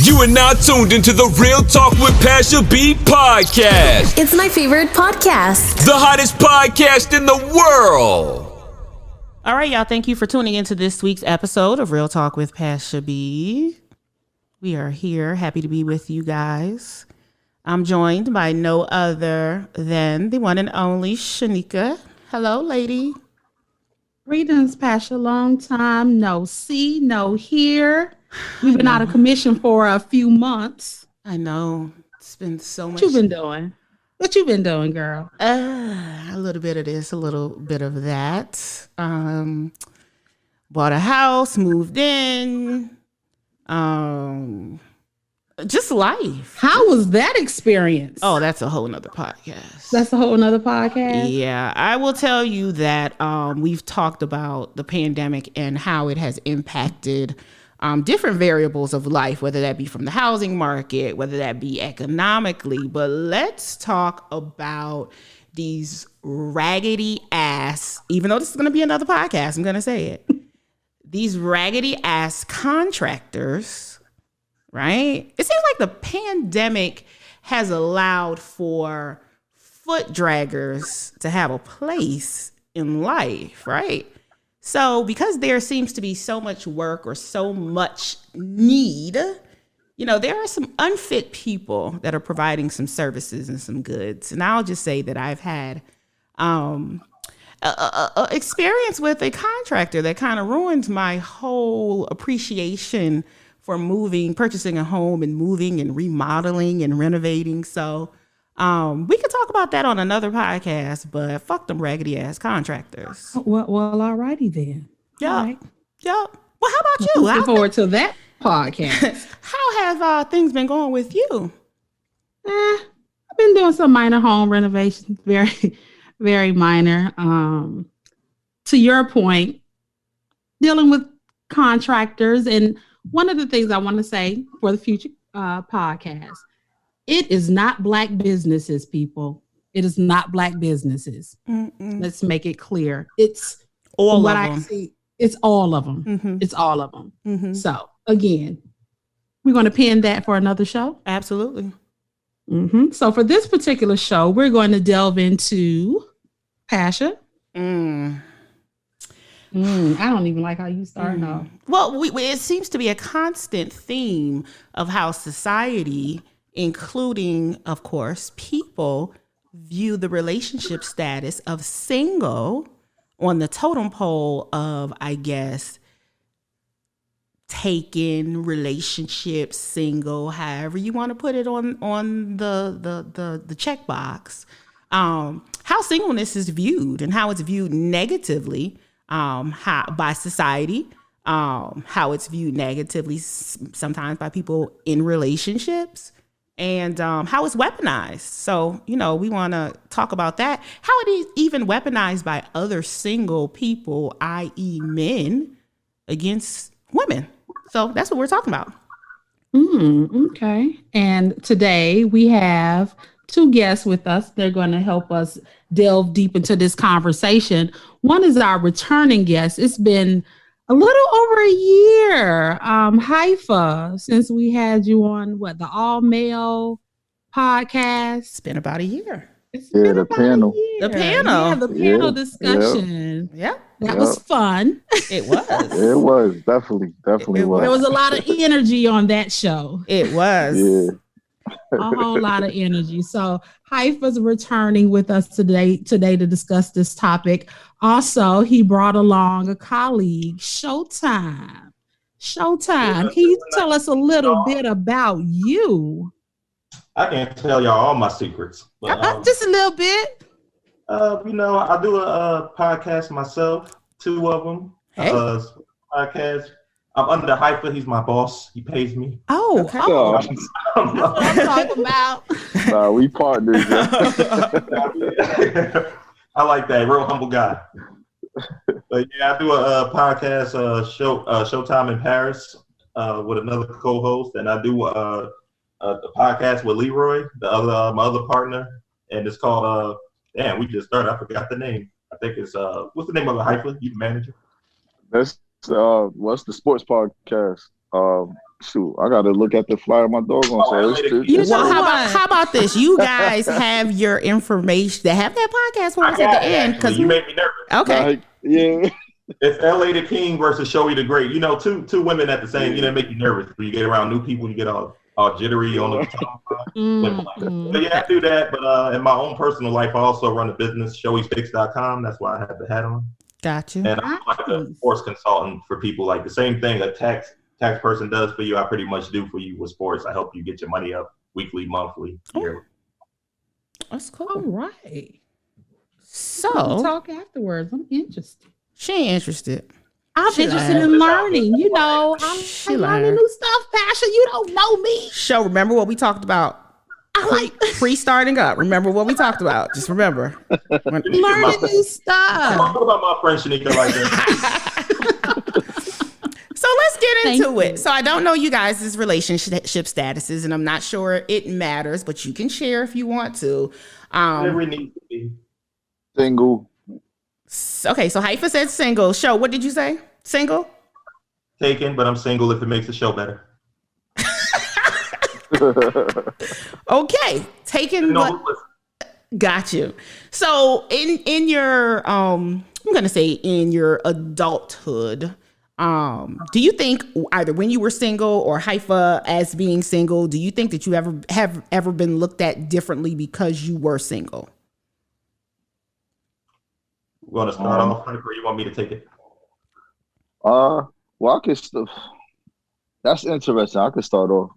You are now tuned into the Real Talk with Pasha B podcast. It's my favorite podcast. The hottest podcast in the world. All right, y'all. Thank you for tuning into this week's episode of Real Talk with Pasha B. We are here. Happy to be with you guys. I'm joined by no other than the one and only Sheneka. Hello, lady. Greetings, Pasha. Long time no see, no hear. We've been out of commission for a few months. I know. It's been so much. What you been doing? What you been doing, girl? A little bit of this, a little bit of that. Bought a house, moved in. Just life. How was that experience? Oh, that's a whole nother podcast. That's a whole nother podcast? Yeah, I will tell you that we've talked about the pandemic and how it has impacted different variables of life, whether that be from the housing market, whether that be economically. But let's talk about these raggedy ass, even though this is going to be another podcast, I'm going to say it. These raggedy ass contractors, right? It seems like the pandemic has allowed for foot draggers to have a place in life, right? So because there seems to be so much work or so much need, you know, there are some unfit people that are providing some services and some goods. And I'll just say that I've had a experience with a contractor that kind of ruined my whole appreciation for purchasing a home and moving and remodeling and renovating. So we could talk about that on another podcast, but fuck them raggedy ass contractors. Well, alrighty then. Yeah. All right. Yeah. Well, how about you? Looking forward to that podcast. How have things been going with you? I've been doing some minor home renovations, very, very minor. To your point, dealing with contractors. And one of the things I want to say for the future podcast, it is not Black businesses, people. It is not Black businesses. Mm-mm. Let's make it clear. It's all of them. I see, it's all of them. Mm-hmm. It's all of them. Mm-hmm. So again, we're going to pin that for another show. Absolutely. Mm-hmm. So for this particular show, we're going to delve into Pasha. I don't even like how you start off. Well, it seems to be a constant theme of how society, including, of course, people, view the relationship status of single on the totem pole of, I guess, taken, relationship, single, however you want to put it on the checkbox. How singleness is viewed and how it's viewed negatively by society, how it's viewed negatively sometimes by people in relationships, and how it's weaponized. So, you know, we want to talk about that. How it is even weaponized by other single people, i.e. men, against women. So that's what we're talking about. Okay. And today we have two guests with us. They're going to help us delve deep into this conversation. One is our returning guest. It's been a little over a year, Hyfa, since we had you on the all-male podcast. It's been about a year. The panel. The panel discussion. Yeah. That was fun. It was. It was. Definitely was. There was a lot of energy on that show. It was. Yeah. A whole lot of energy. So Hyfa's returning with us today to discuss this topic. Also, he brought along a colleague, Showtime. Can you tell us a little bit about you? I can't tell y'all all my secrets. But, just a little bit. You know, I do a podcast myself, 2 of them. Hey. Podcast. I'm under Hyfa. He's my boss. He pays me. Oh, okay. That's what I'm talking about. Nah, we partners. I like that. Real humble guy. But yeah, I do a podcast, Showtime in Paris, with another co-host, and I do a podcast with Leroy, my other partner, and it's called we just started. I forgot the name. I think it's what's the name of it? Hyfa? You the manager? That's what's the sports podcast? Shoot, I gotta look at the flyer my dog on. So it's Well, how about this? You guys have your information. They have that podcast for us at the end because you made me nervous. Okay. Yeah. It's LA the King versus Showy the Great. You know, two women at the same. You know, make you nervous. When you get around new people, you get all jittery on the top. But yeah, I do that. But in my own personal life, I also run a business, showysfix.com. That's why I have the hat on. Got you. And I'm like a sports consultant for people. Like the same thing a tax person does for you, I pretty much do for you with sports. I help you get your money up weekly, monthly, yearly. That's cool. All right. So we'll talk afterwards. I'm interested. She ain't interested. I'm interested in learning. You know, I'm learning new stuff, Pasha. You don't know me. So remember what we talked about pre-starting up. Remember what we talked about. Just remember. Learning new stuff. What about my friend Sheneka like that? So let's get into it. So I don't know you guys' relationship statuses, and I'm not sure it matters, but you can share if you want to. Never need to be single. Okay, so Hyfa said single. Show, what did you say? Single? Taken, but I'm single if it makes the show better. Okay, taken. Got you. So in your I'm gonna say in your adulthood, do you think either when you were single or Hyfa as being single, do you think that you have ever been looked at differently because you were single? You want to start off, or you want me to take it? Well, I could. That's interesting. I could start off.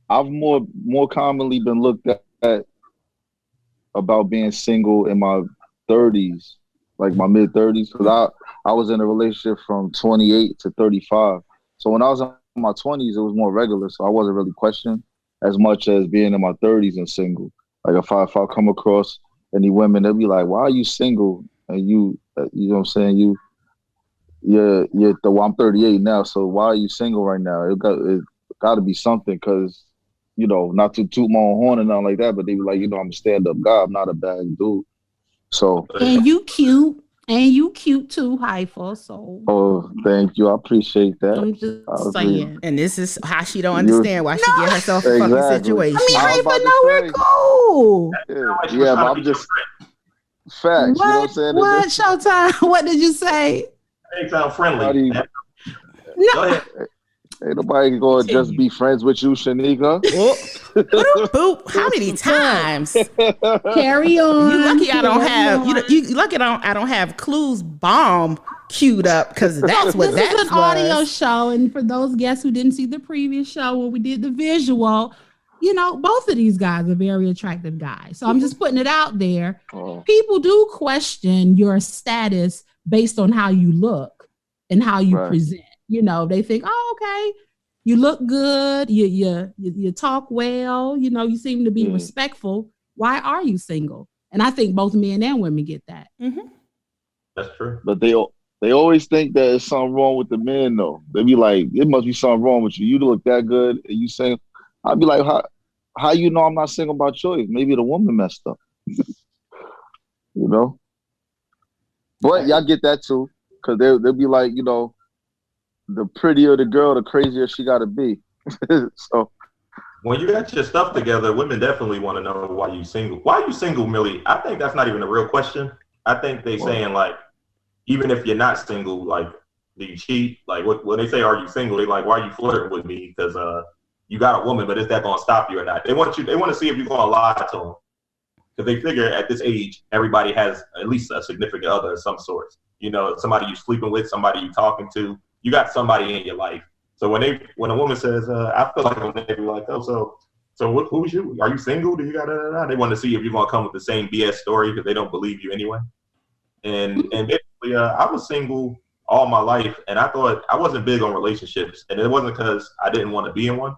I've more commonly been looked at about being single in my 30s, like my mid 30s, because I was in a relationship from 28 to 35. So when I was in my 20s, it was more regular, so I wasn't really questioned as much as being in my 30s and single. Like if I come across any women, they'll be like, "Why are you single?" And you know what I'm saying? I'm 38 now, so why are you single right now? It got to be something, because, you know, not to toot my own horn and nothing like that, but they be like, you know, I'm a stand-up guy. I'm not a bad dude. So. And you cute. And you cute too, Hyfa. So. Oh, thank you. I appreciate that. I'm just saying. And this is how she don't understand why she get herself a fucking situation. I mean, Hyfa, no, we're cool. Yeah, but I'm just facts. What? You know what I'm saying? What, Showtime? What did you say? They sound friendly. No. Go ahead. Ain't nobody gonna just be friends with you, Sheneka. Boop. How many times? Carry on. You lucky I don't have. You lucky I don't have Clues bomb queued up, because that's what that was. This is an audio show, and for those guests who didn't see the previous show where we did the visual, you know, both of these guys are very attractive guys. So I'm just putting it out there. People do question your status based on how you look and how you present. You know, they think, oh, okay, you look good, you talk well, you know, you seem to be respectful. Why are you single? And I think both men and women get that. Mm-hmm. That's true. But they always think that there's something wrong with the men, though. They be like, it must be something wrong with you. You look that good, and you sing. I'd be like, how you know I'm not single by choice? Maybe the woman messed up. You know? But y'all get that too, because they'll be like, you know, the prettier the girl, the crazier she got to be. So when you got your stuff together, women definitely want to know why you single. Why are you single, Millie? I think that's not even a real question. I think they saying, like, even if you're not single, like, do you cheat? Like, when they say, are you single? They like, why are you flirting with me? Because you got a woman, but is that going to stop you or not? They want to see if you're going to lie to them. Because they figure at this age, everybody has at least a significant other of some sort. You know, somebody you're sleeping with, somebody you're talking to. You got somebody in your life. So when a woman says, I feel like when they be like, oh, so who's you? Are you single? Do you got They want to see if you're going to come with the same BS story, because they don't believe you anyway. And basically, I was single all my life, and I thought I wasn't big on relationships. And it wasn't because I didn't want to be in one.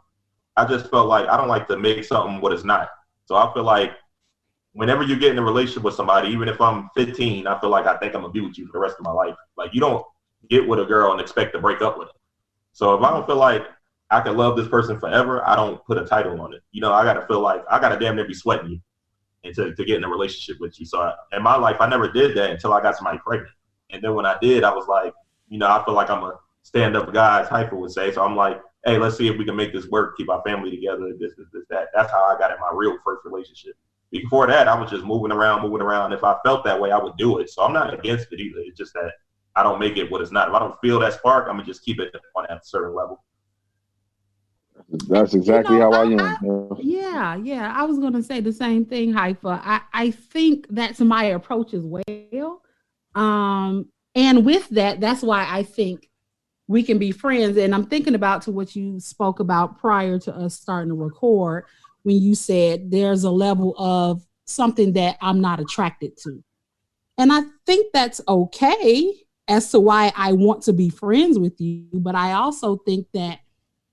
I just felt like I don't like to make something what it's not. So I feel like whenever you get in a relationship with somebody, even if I'm 15, I feel like I think I'm going to be with you for the rest of my life. Like, you don't get with a girl and expect to break up with her. So if I don't feel like I can love this person forever, I don't put a title on it. You know, I got to feel like I got to damn near be sweating you and to get in a relationship with you. So in my life, I never did that until I got somebody pregnant. And then when I did, I was like, you know, I feel like I'm a stand-up guy, as Hyfa would say. So I'm like, hey, let's see if we can make this work, keep our family together, this, that. That's how I got in my real first relationship. Before that, I was just moving around. If I felt that way, I would do it. So I'm not against it either. It's just that I don't make it what it's not. If I don't feel that spark, I'm gonna just keep it on a certain level. That's exactly how I am. Yeah. I was gonna say the same thing, Hyfa. I think that's my approach as well. And with that, that's why I think we can be friends. And I'm thinking about to what you spoke about prior to us starting to record, when you said there's a level of something that I'm not attracted to. And I think that's okay as to why I want to be friends with you. But I also think that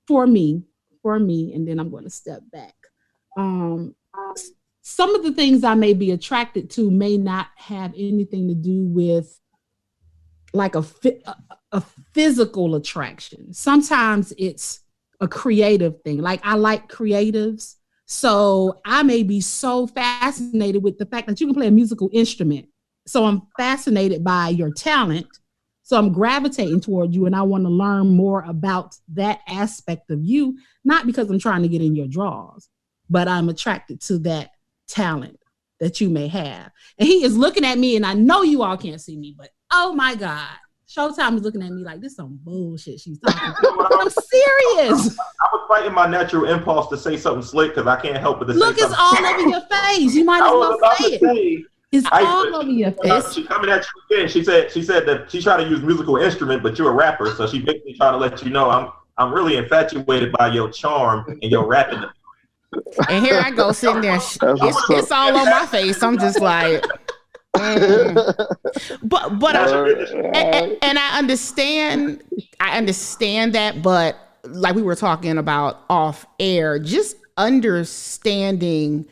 for me, and then I'm going to step back. Some of the things I may be attracted to may not have anything to do with like a physical attraction. Sometimes it's a creative thing. Like I like creatives. So I may be so fascinated with the fact that you can play a musical instrument. So I'm fascinated by your talent. So I'm gravitating toward you and I want to learn more about that aspect of you, not because I'm trying to get in your drawers, but I'm attracted to that talent that you may have. And he is looking at me and I know you all can't see me, but oh my God, Showtime is looking at me like this is some bullshit she's talking about. I'm serious. I was fighting my natural impulse to say something slick because I can't help but to look, say it's all over your face. You might as well say it. It's all over your face. She's coming at you again. She said that she tried to use musical instrument, but you're a rapper, so she basically trying to let you know I'm really infatuated by your charm and your rapping. And here I go sitting there. It's all on my face. I'm just like, but and I understand that, but like we were talking about off air, just understanding.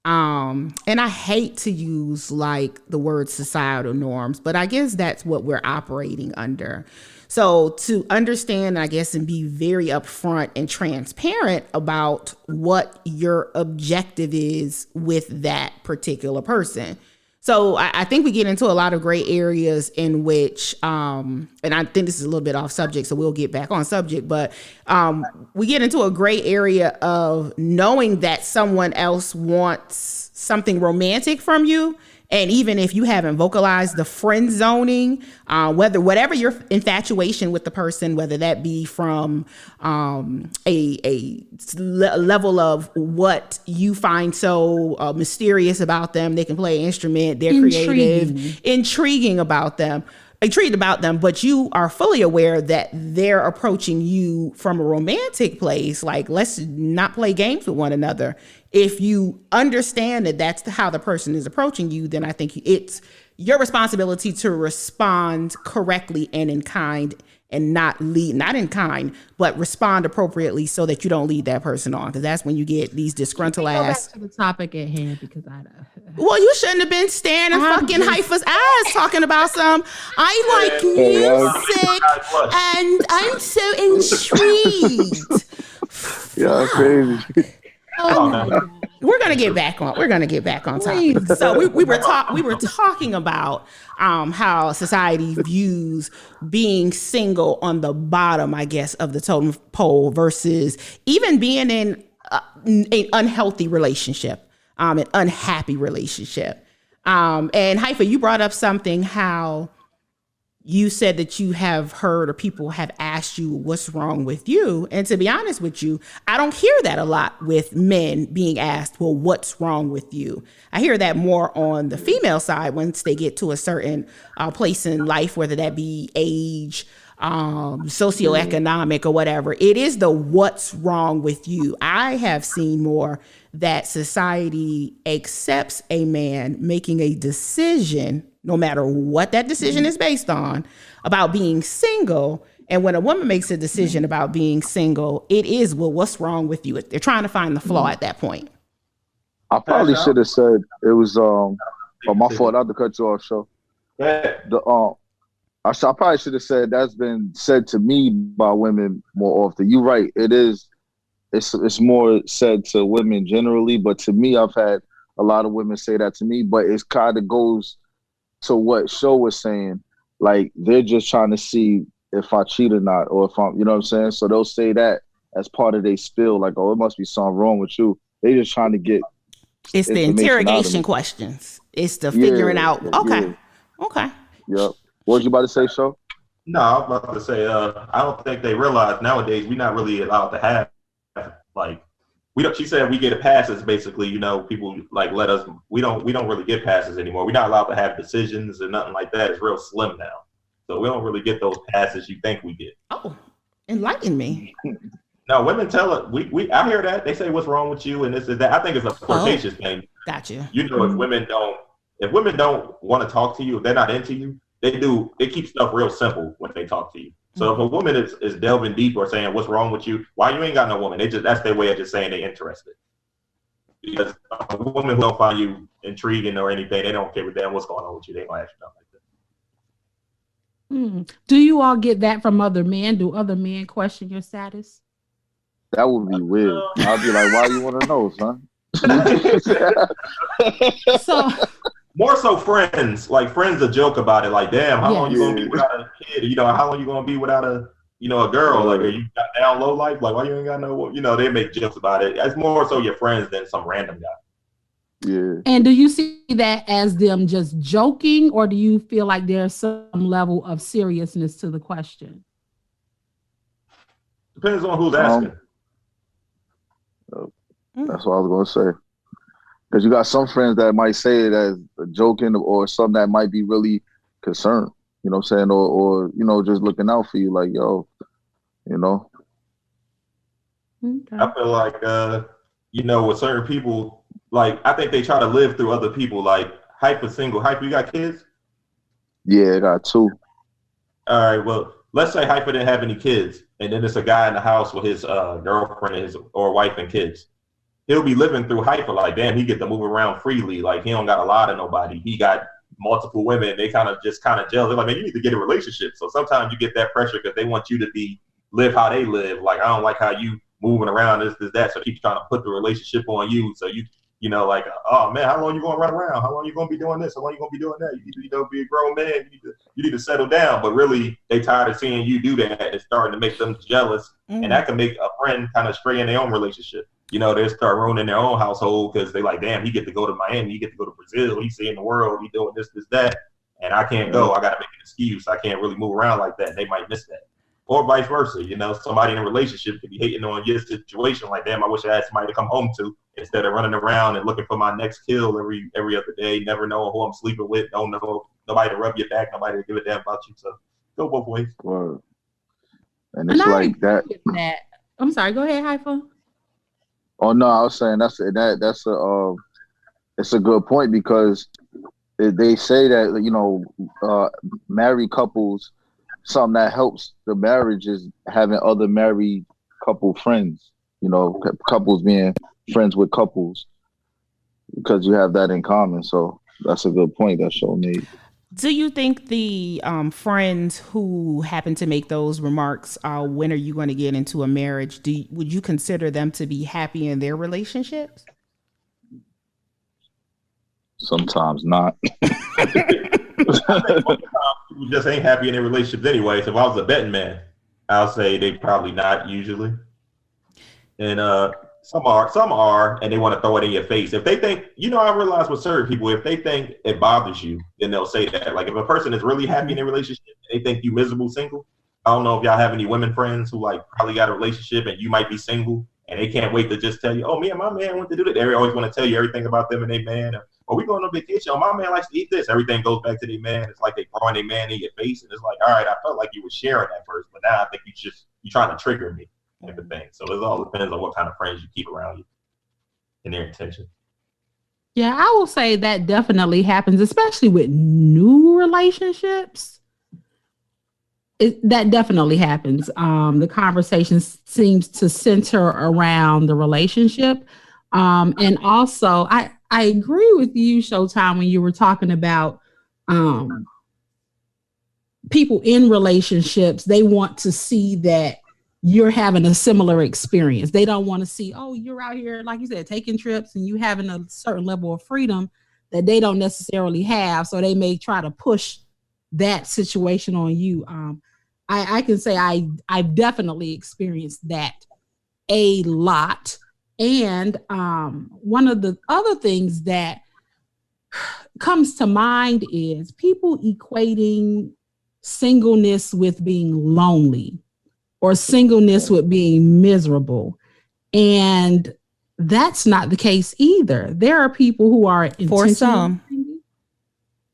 And I hate to use like the word societal norms, but I guess that's what we're operating under. So to understand, I guess, and be very upfront and transparent about what your objective is with that particular person. So I think we get into a lot of gray areas in which, and I think this is a little bit off subject, so we'll get back on subject, but we get into a gray area of knowing that someone else wants something romantic from you. And even if you haven't vocalized the friend zoning, whatever your infatuation with the person, whether that be from a level of what you find so mysterious about them, they can play an instrument, they're creative, intriguing about them, but you are fully aware that they're approaching you from a romantic place. Like, let's not play games with one another. If you understand that that's how the person is approaching you, then I think it's your responsibility to respond correctly and in kind, and not in kind, but respond appropriately so that you don't lead that person on. Because that's when you get these disgruntled ass. Go back to the topic at hand because well, you shouldn't have been staring in fucking Hyfa's eyes talking about I like music and I'm so intrigued. Yeah, crazy. We're gonna get back on topic. So we were talking about how society views being single on the bottom, I guess, of the totem pole versus even being in an unhealthy relationship, an unhappy relationship. And Hyfa, you brought up something how you said that you have heard or people have asked you what's wrong with you. And to be honest with you, I don't hear that a lot with men being asked, well, what's wrong with you? I hear that more on the female side once they get to a certain place in life, whether that be age, socioeconomic or whatever. It is the what's wrong with you. I have seen more that society accepts a man making a decision, no matter what that decision is based on, about being single. And when a woman makes a decision about being single, it is, well, what's wrong with you? They're trying to find the flaw at that point. I probably should have said it was my fault not to cut you off, Show. I probably should have said that's been said to me by women more often. You're right. It is. It's more said to women generally, but to me, I've had a lot of women say that to me. But it kind of goes to what Show was saying. Like, they're just trying to see if I cheat or not, or if I'm, you know what I'm saying? So they'll say that as part of their spill, like, oh, it must be something wrong with you. They just trying to get it's the interrogation questions. It's the figuring out. Okay. Okay. Yep. What was you about to say, Show? No, I was about to say, I don't think they realize nowadays we're not really allowed to have, like, we don't. She said we get passes, basically. You know, people like let us. We don't really get passes anymore. We're not allowed to have decisions or nothing like that. It's real slim now, so we don't really get those passes you think we get. Oh, enlighten me. No, women tell it. I hear that they say what's wrong with you and this and that. I think it's a flirtatious thing. Gotcha. You know, if women don't want to talk to you, if they're not into you, they do. They keep stuff real simple when they talk to you. So if a woman is delving deep or saying what's wrong with you, why you ain't got no woman? That's their way of just saying they're interested. Because a woman who don't find you intriguing or anything, they don't care a damn what's going on with you. They don't ask you nothing like that. Do you all get that from other men? Do other men question your status? That would be weird. I'd be like, why you want to know, son? So more so friends, like friends a joke about it, like, damn, how long you gonna be without a kid? You know, how long you gonna be without a girl? Like, are you got down low life? Like, why you ain't got no? You know, they make jokes about it. It's more so your friends than some random guy. Yeah. And do you see that as them just joking, or do you feel like there's some level of seriousness to the question? Depends on who's asking. That's what I was gonna say. Because you got some friends that might say it as a joking, or some that might be really concerned, you know what I'm saying? Or you know, just looking out for you, like, yo, you know. Okay. I feel like, you know, with certain people, like, I think they try to live through other people. Like, Hyfa single. Hyfa, you got kids? Yeah, I got 2. All right, well, let's say Hyfa didn't have any kids, and then there's a guy in the house with his girlfriend or wife and kids. He'll be living through Hyfa, like, damn, he get to move around freely. Like, he don't got a lot of nobody. He got multiple women. They kind of jealous. They're like, man, you need to get a relationship. So sometimes you get that pressure because they want you to live how they live. Like, I don't like how you moving around, this, that. So they keep trying to put the relationship on you. So you know, like, oh man, how long you gonna run around? How long you gonna be doing this? How long you gonna be doing that? You need to, be a grown man. You need to settle down. But really, they tired of seeing you do that. It's starting to make them jealous, and that can make a friend kind of stray in their own relationship. You know, they start ruining their own household because they like, damn, he get to go to Miami, he get to go to Brazil, he's seeing the world, he doing this, that, and I can't go. I got to make an excuse. I can't really move around like that. They might miss that. Or vice versa. You know, somebody in a relationship could be hating on your situation. Like, damn, I wish I had somebody to come home to instead of running around and looking for my next kill every other day, never knowing who I'm sleeping with, don't know nobody to rub your back, nobody to give a damn about you. So go both ways. Word. And it's like that. I'm sorry. Go ahead, Hyfa. Oh no, I was saying that's it's a good point, because they say that, you know, married couples, something that helps the marriage is having other married couple friends, you know, couples being friends with couples, because you have that in common. So that's a good point that Show made. Do you think the friends who happen to make those remarks, when are you going to get into a marriage, would you consider them to be happy in their relationships? Sometimes not. I think most of the time people just ain't happy in their relationships anyway. So if I was a betting man, I'll say they probably not usually. And some are, and they want to throw it in your face. If they think, you know, I realize with certain people, if they think it bothers you, then they'll say that. Like, if a person is really happy in their relationship, and they think you miserable single. I don't know if y'all have any women friends who like probably got a relationship and you might be single, and they can't wait to just tell you, oh, me and my man want to do that. They always want to tell you everything about them and their man. Or we going on vacation. Oh, my man likes to eat this. Everything goes back to their man. It's like they throwing their man in your face, and it's like, all right, I felt like you were sharing that first, but now I think you're trying to trigger me. Type of thing. So it all depends on what kind of friends you keep around you and their intention. Yeah, I will say that definitely happens, especially with new relationships. That definitely happens. The conversation seems to center around the relationship. And also, I agree with you, Showtime, when you were talking about people in relationships. They want to see that you're having a similar experience. They don't want to see, oh, you're out here, like you said, taking trips and you having a certain level of freedom that they don't necessarily have. So they may try to push that situation on you. I can say I've definitely experienced that a lot. And one of the other things that comes to mind is people equating singleness with being lonely or singleness with being miserable. And that's not the case either. There are people who are For some.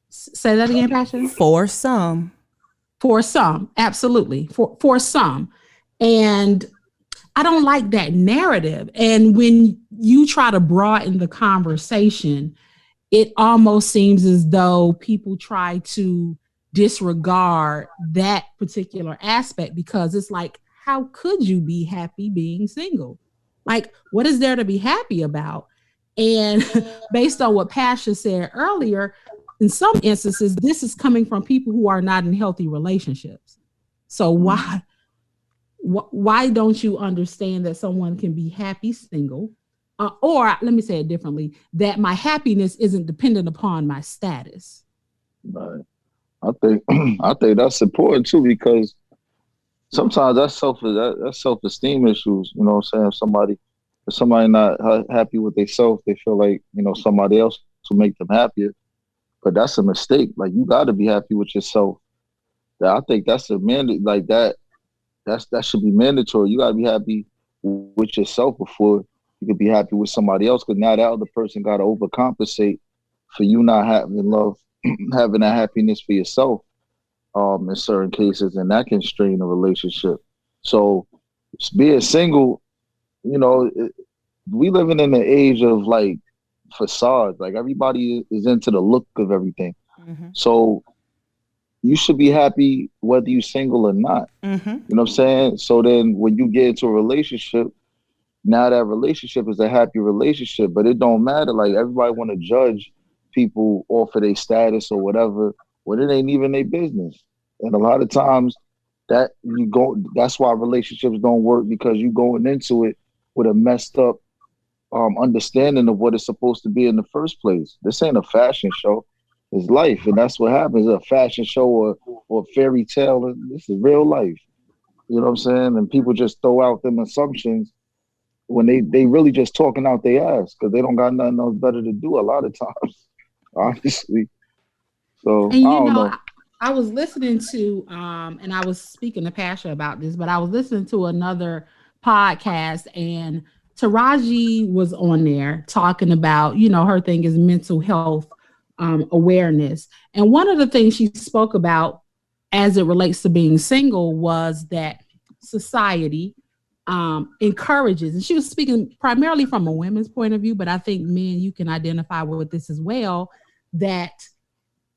Say that again, Pasha. For some. For some, absolutely. For some. And I don't like that narrative. And when you try to broaden the conversation, it almost seems as though people try to disregard that particular aspect, because it's like, how could you be happy being single? Like, what is there to be happy about? And based on what Pasha said earlier, in some instances, this is coming from people who are not in healthy relationships. So why don't you understand that someone can be happy single? Or let me say it differently, that my happiness isn't dependent upon my status. Right. I think that's important too, because sometimes that's self-esteem issues. You know what I'm saying? If somebody not happy with themselves, they feel like, somebody else will make them happier. But that's a mistake. Like, you got to be happy with yourself. I think that's that should be mandatory. You got to be happy with yourself before you could be happy with somebody else. Because now that other person got to overcompensate for you not having love, having that happiness for yourself. In certain cases, and that can strain a relationship. So being single, we living in the age of like facades. Like, everybody is into the look of everything. Mm-hmm. So you should be happy whether you're single or not. Mm-hmm. You know what I'm saying? So then when you get into a relationship, now that relationship is a happy relationship, but it don't matter. Like, everybody want to judge people off of their status or whatever, when it ain't even their business. And a lot of times that's why relationships don't work, because you going into it with a messed up understanding of what it's supposed to be in the first place. This ain't a fashion show. It's life. And that's what happens. A fashion show or fairy tale. This is real life. You know what I'm saying? And people just throw out them assumptions when they really just talking out their ass, because they don't got nothing else better to do a lot of times, honestly. So, and I don't know. I was listening to, and I was speaking to Pasha about this, but I was listening to another podcast, and Taraji was on there talking about, her thing is mental health awareness. And one of the things she spoke about as it relates to being single was that society encourages, and she was speaking primarily from a women's point of view, but I think men, you can identify with this as well, that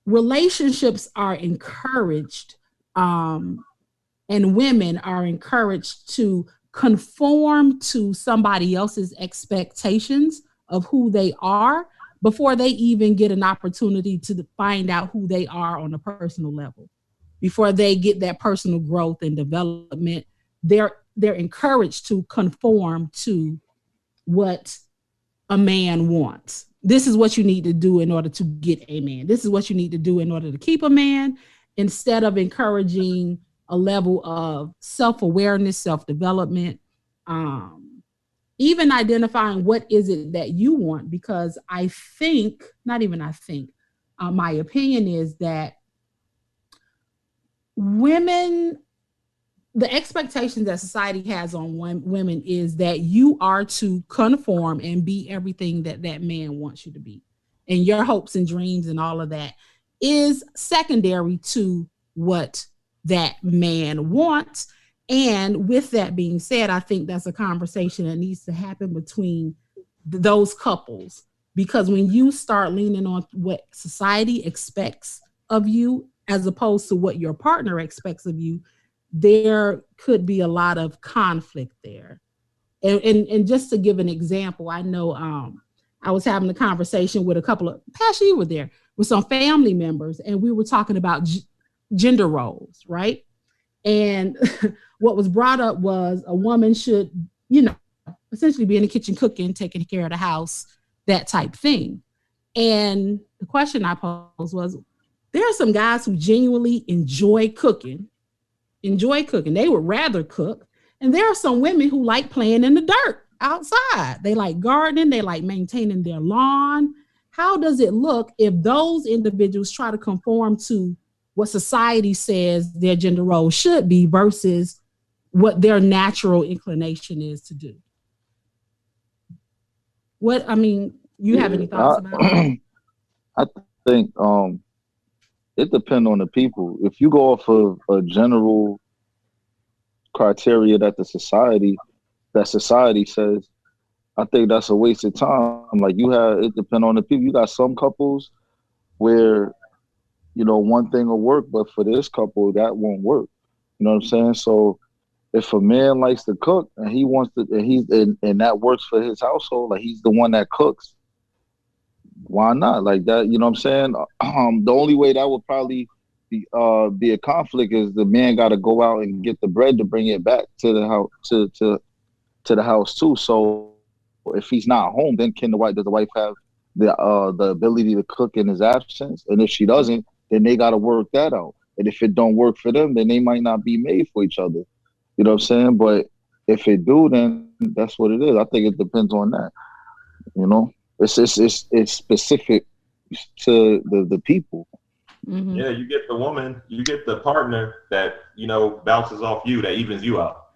relationships are encouraged, and women are encouraged to conform to somebody else's expectations of who they are before they even get an opportunity to find out who they are on a personal level. Before they get that personal growth and development, they're encouraged to conform to what a man wants. This is what you need to do in order to get a man. This is what you need to do in order to keep a man, instead of encouraging a level of self-awareness, self-development, even identifying what is it that you want. Because I think, my opinion is that women, the expectations that society has on women is that you are to conform and be everything that man wants you to be. And your hopes and dreams and all of that is secondary to what that man wants. And with that being said, I think that's a conversation that needs to happen between those couples. Because when you start leaning on what society expects of you as opposed to what your partner expects of you, there could be a lot of conflict there. And just to give an example, I know I was having a conversation with a couple of, Pasha, you were there, with some family members, and we were talking about gender roles, right? And what was brought up was a woman should, essentially be in the kitchen cooking, taking care of the house, that type thing. And the question I posed was, there are some guys who genuinely enjoy cooking, enjoy cooking. They would rather cook. And there are some women who like playing in the dirt outside. They like gardening. They like maintaining their lawn. How does it look if those individuals try to conform to what society says their gender role should be versus what their natural inclination is to do? You have any thoughts about it? I think it depends on the people. If you go off of a general criteria that society says, I think that's a waste of time. Like it depends on the people. You got some couples where, one thing will work, but for this couple, that won't work. You know what I'm saying? So if a man likes to cook and he wants to, and that works for his household, like he's the one that cooks, why not? Like that, you know what I'm saying? The only way that would probably be a conflict is the man got to go out and get the bread to bring it back to the house to the house too. So if he's not home, then does the wife have the ability to cook in his absence? And if she doesn't, then they got to work that out. And if it don't work for them, then they might not be made for each other. You know what I'm saying? But if it do, then that's what it is. I think it depends on that. It's specific to the people. Mm-hmm. Yeah, you get the woman, you get the partner that, bounces off you, that evens you out,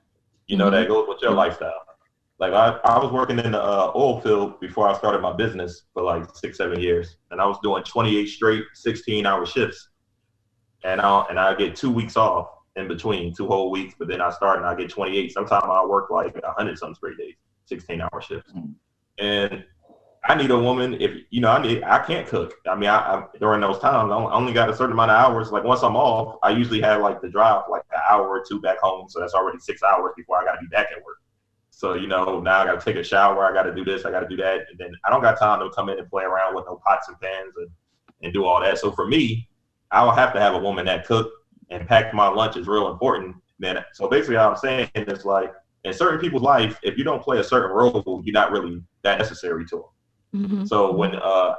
that goes with your lifestyle. Like I was working in the oil field before I started my business for like 6-7 years. And I was doing 28 straight 16-hour shifts. And I get 2 weeks off in between, 2 whole weeks. But then I start and I get 28. Sometimes I work like 100-some straight days, 16-hour shifts. And I need a woman I can't cook. I during those times, I only got a certain amount of hours. Like once I'm off, I usually have like the drive like an hour or two back home. So that's already 6 hours before I got to be back at work. So, now I got to take a shower. I got to do this. I got to do that. And then I don't got time to come in and play around with no pots and pans and do all that. So for me, I will have to have a woman that cook and pack my lunch is real important. Man, so basically what I'm saying is like in certain people's life, if you don't play a certain role, you're not really that necessary to them. Mm-hmm. So when I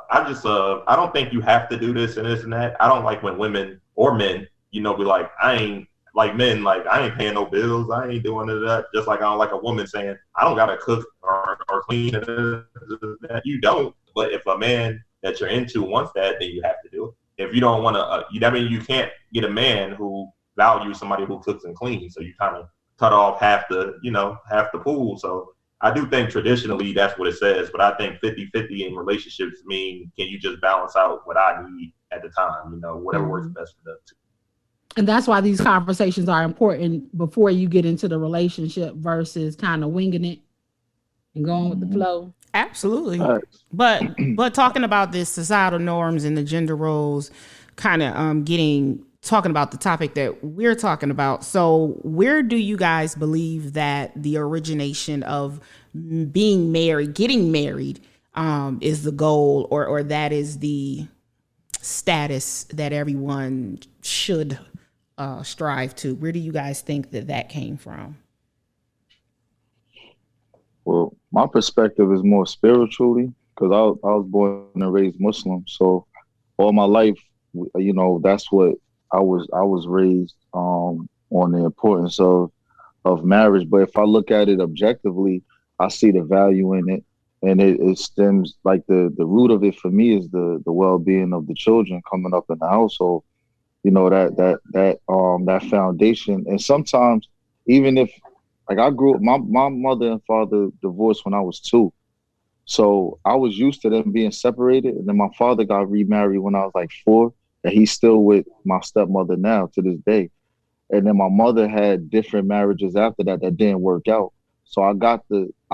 don't think you have to do this and this and that. I don't like when women or men, be like, I ain't like men, like I ain't paying no bills. I ain't doing that. Just like I don't like a woman saying, I don't got to cook or clean. That you don't. But if a man that you're into wants that, then you have to do it. If you don't want to, I mean, you can't get a man who values somebody who cooks and cleans. So you kind of cut off half the pool. So I do think traditionally that's what it says, but I think 50-50 in relationships mean, can you just balance out what I need at the time, whatever works best for them too. And that's why these conversations are important before you get into the relationship versus kind of winging it and going with the flow. Absolutely. But talking about this societal norms and the gender roles, kind of talking about the topic that we're talking about. So where do you guys believe that the origination of getting married is the goal or that is the status that everyone should strive to? Where do you guys think that came from? Well, my perspective is more spiritually because I was born and raised Muslim. So all my life, that's what I was raised on the importance of marriage. But if I look at it objectively, I see the value in it. And it stems like the root of it for me is the well-being of the children coming up in the household. That foundation. And sometimes even if like I grew up, my mother and father divorced when I was 2. So I was used to them being separated. And then my father got remarried when I was like 4. And he's still with my stepmother now to this day. And then my mother had different marriages after that didn't work out. So I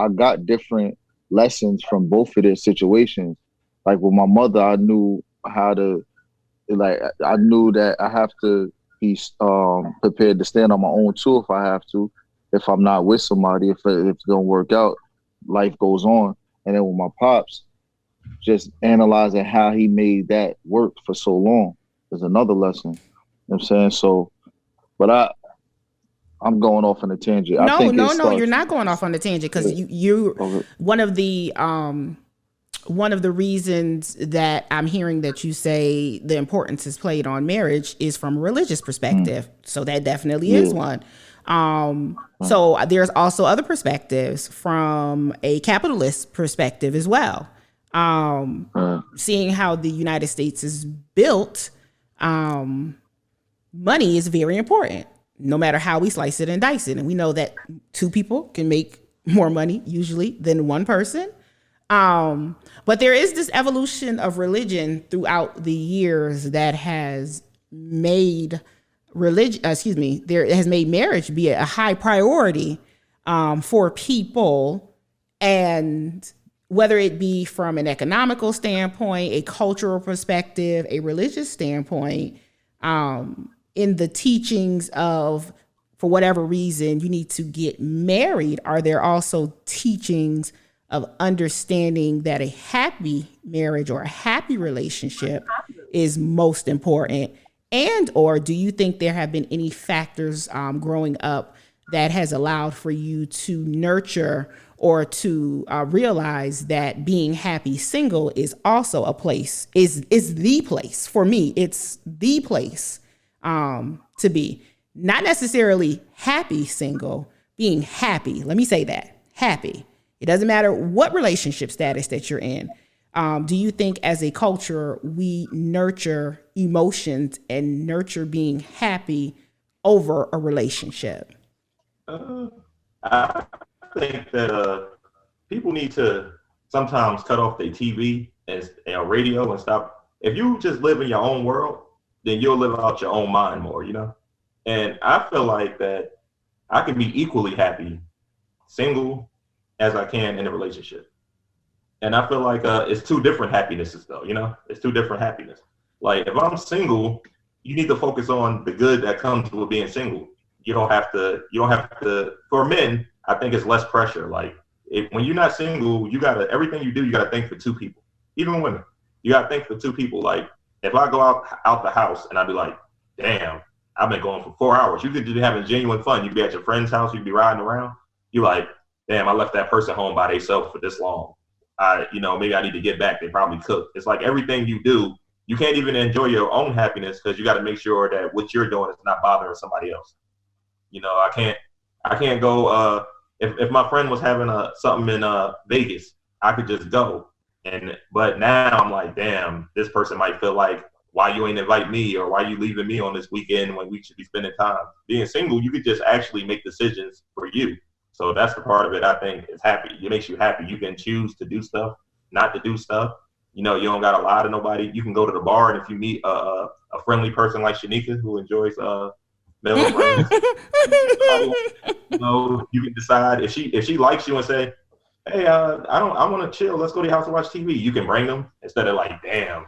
got different lessons from both of their situations. Like with my mother, I knew how to, I knew that I have to be prepared to stand on my own too if I have to. If I'm not with somebody, if it don't work out, life goes on. And then with my pops, just analyzing how he made that work for so long is another lesson. You know what I'm saying? So, but I'm going off on a tangent. No, you're not going off on a tangent because you okay. One of the one of the reasons that I'm hearing that you say the importance is played on marriage is from a religious perspective. So that definitely is one. So there's also other perspectives from a capitalist perspective as well. Seeing how the United States is built, money is very important, no matter how we slice it and dice it. And we know that two people can make more money usually than one person. But there is this evolution of religion throughout the years that has made has made marriage be a high priority for people, and whether it be from an economical standpoint, a cultural perspective, a religious standpoint, in the teachings of, for whatever reason, you need to get married, are there also teachings of understanding that a happy marriage or a happy relationship is most important? And or do you think there have been any factors growing up that has allowed for you to nurture or to realize that being happy single is also a place, is the place? For me, it's the place to be. Not necessarily happy single, being happy. Let me say that, happy. It doesn't matter what relationship status that you're in. Do you think as a culture, we nurture emotions and nurture being happy over a relationship? I think that people need to sometimes cut off their TV and radio and stop. If you just live in your own world, then you'll live out your own mind more, you know? And I feel like that I can be equally happy single as I can in a relationship. And I feel like it's two different happinesses though, you know? It's two different happiness. Like if I'm single, you need to focus on the good that comes with being single. You don't have to, for men, I think it's less pressure. Like when you're not single, everything you do, you gotta think for two people. Even women, you gotta think for two people. Like if I go out the house and I'd be like, damn, I've been going for 4 hours. You could be having genuine fun. You'd be at your friend's house, you'd be riding around. You're like, damn, I left that person home by themselves for this long. Maybe I need to get back. They probably cooked. It's like everything you do, you can't even enjoy your own happiness because you got to make sure that what you're doing is not bothering somebody else. You know, I can't go. If my friend was having something in Vegas, I could just go. But now I'm like, damn, this person might feel like, why you ain't invite me, or why you leaving me on this weekend when we should be spending time? Being single, you could just actually make decisions for you. So that's the part of it I think is happy. It makes you happy. You can choose to do stuff, not to do stuff. You know, you don't got to lie to nobody. You can go to the bar, and if you meet a friendly person like Sheneka who enjoys male friends, you can decide if she likes you and say, hey, I want to chill. Let's go to your house and watch TV. You can bring them instead of like, damn,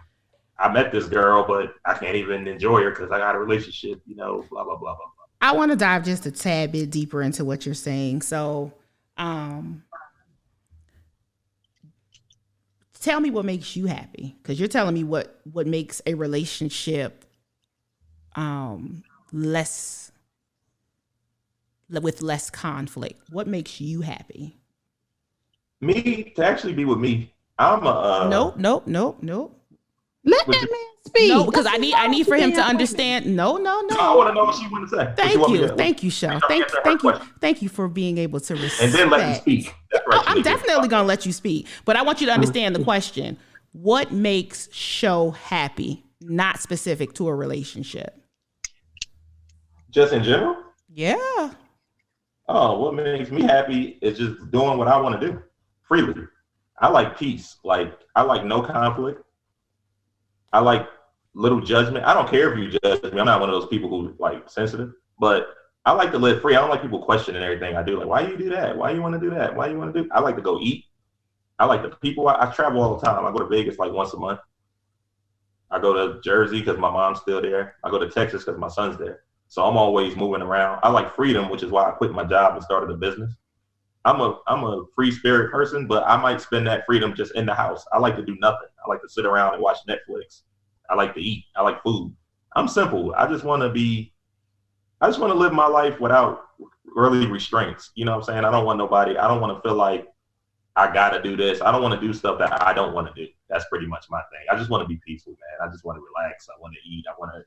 I met this girl, but I can't even enjoy her because I got a relationship, you know, blah, blah, blah, blah. I want to dive just a tad bit deeper into what you're saying. So tell me what makes you happy, because you're telling me what makes a relationship with less conflict. What makes you happy? Me, to actually be with me. I'm a... Nope. Let that man speak. No, because I need for him to understand. No. I want to know what she want to say. Thank you, Show. Thank you for being able to respect. And then let me speak. I'm definitely gonna let you speak, but I want you to understand the question. What makes Show happy? Not specific to a relationship. Just in general? Yeah. Oh, what makes me happy is just doing what I want to do freely. I like peace. Like I like no conflict. I like little judgment. I don't care if you judge me. I'm not one of those people who like sensitive, but I like to live free. I don't like people questioning everything I do. Like, why you do that? Why you want to do that? Why you want to do? I like to go eat. I like the people. I travel all the time. I go to Vegas like once a month. I go to Jersey because my mom's still there. I go to Texas because my son's there. So I'm always moving around. I like freedom, which is why I quit my job and started a business. I'm a free spirit person, but I might spend that freedom just in the house. I like to do nothing. I like to sit around and watch Netflix. I like to eat. I like food. I'm simple. I just want to live my life without really restraints. You know what I'm saying? I don't want nobody. I don't want to feel like I gotta do this. I don't want to do stuff that I don't want to do. That's pretty much my thing. I just want to be peaceful, man. I just want to relax. I want to eat. I want to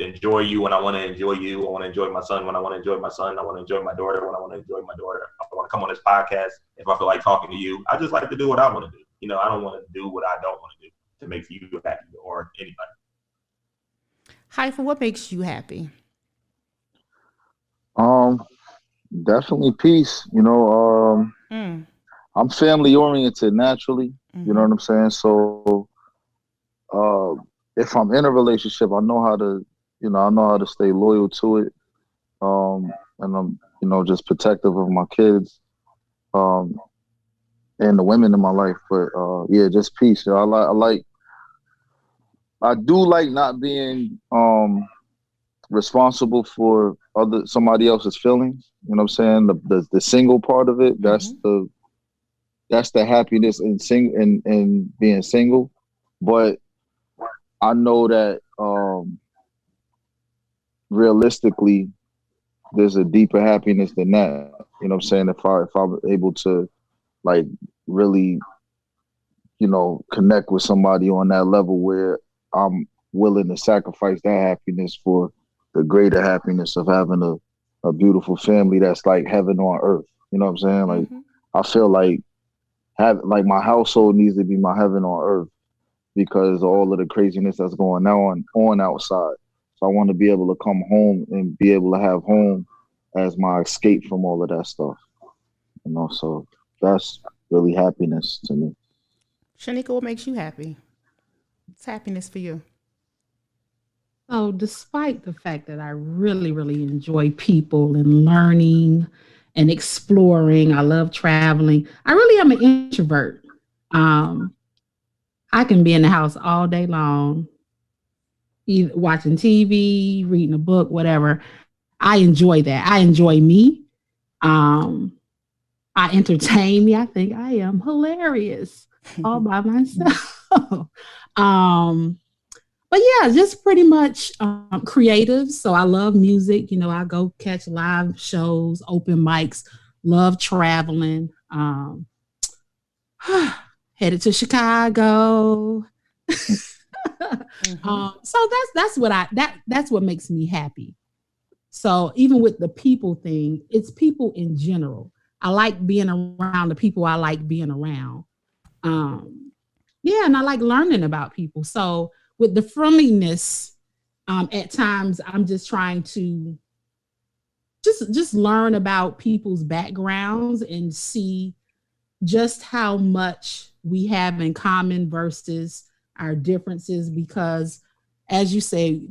enjoy you when I want to enjoy you. I want to enjoy my son when I want to enjoy my son. I want to enjoy my daughter when I want to enjoy my daughter. I want to come on this podcast if I feel like talking to you. I just like to do what I want to do. You know, I don't want to do what I don't want to do to make you happy or anybody. Hyfa, what makes you happy? Definitely peace. You know, I'm family oriented naturally. You know what I'm saying? So, if I'm in a relationship, I know how to stay loyal to it. And I'm, just protective of my kids, and the women in my life. But yeah, just peace. I do like not being responsible for somebody else's feelings. You know what I'm saying? The single part of it, that's the happiness in being single. But I know that realistically there's a deeper happiness than that. You know what I'm saying? If I'm able to like really, connect with somebody on that level where I'm willing to sacrifice that happiness for the greater happiness of having a beautiful family that's like heaven on earth. You know what I'm saying? Like I feel like my household needs to be my heaven on earth because of all of the craziness that's going on outside. So I want to be able to come home and be able to have home as my escape from all of that stuff. So that's really happiness to me. Sheneka, what makes you happy? What's happiness for you? So despite the fact that I really, really enjoy people and learning and exploring, I love traveling. I really am an introvert. I can be in the house all day long, either watching TV, reading a book, whatever. I enjoy that. I enjoy me. I entertain me. I think I am hilarious all by myself. But yeah, just pretty much creative. So I love music. I go catch live shows, open mics, love traveling. Headed to Chicago. So that's what makes me happy. So even with the people thing, it's people in general. I like being around the people I like being around. And I like learning about people. So with the friendliness, at times I'm just trying to just learn about people's backgrounds and see just how much we have in common versus our differences, because as you say,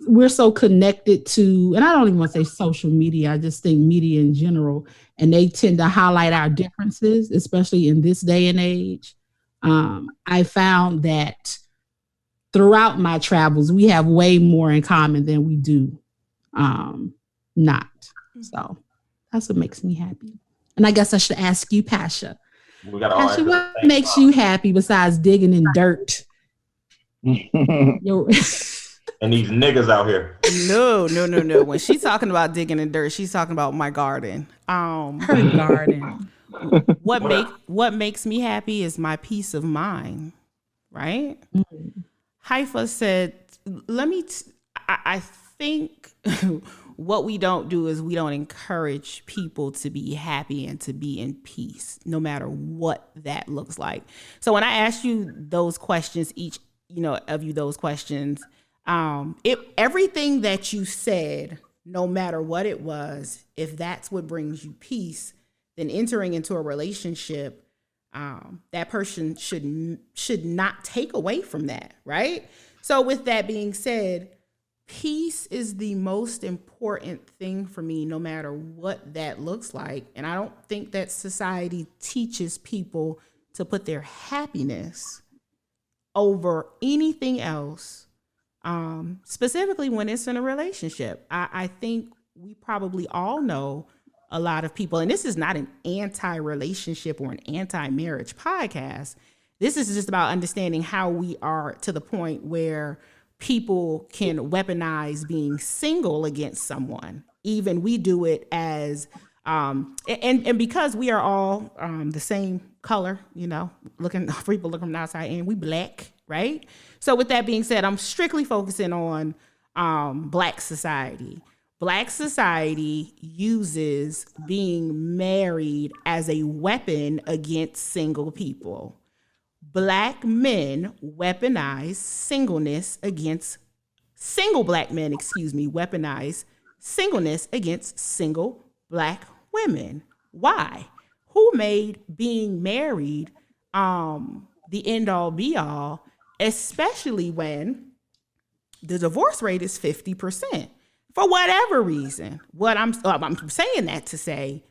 we're so connected to, and I don't even want to say social media, I just think media in general, and they tend to highlight our differences, especially in this day and age. I found that throughout my travels, we have way more in common than we do not. So that's what makes me happy. And I guess I should ask you, Pasha. Pasha, what makes you happy besides digging in dirt? And these niggas out here. No. When she's talking about digging in dirt, she's talking about my garden. Her garden. What makes me happy is my peace of mind, right? Hyfa said, I think what we don't do is we don't encourage people to be happy and to be in peace, no matter what that looks like. So when I asked you those questions, those questions, everything that you said, no matter what it was, if that's what brings you peace, then entering into a relationship, that person should not take away from that, right? So with that being said, peace is the most important thing for me, no matter what that looks like. And I don't think that society teaches people to put their happiness over anything else, specifically when it's in a relationship. I think we probably all know a lot of people, and this is not an anti-relationship or an anti-marriage podcast. This is just about understanding how we are to the point where people can weaponize being single against someone. Even we do it as And because we are all the same color, you know, people looking from the outside, and we Black, right? So with that being said, I'm strictly focusing on Black society. Black society uses being married as a weapon against single people. Black men weaponize singleness against single Black men, weaponize singleness against single Black women. Why? Who made being married the end all be all, especially when the divorce rate is 50%? For whatever reason. I'm saying that to say,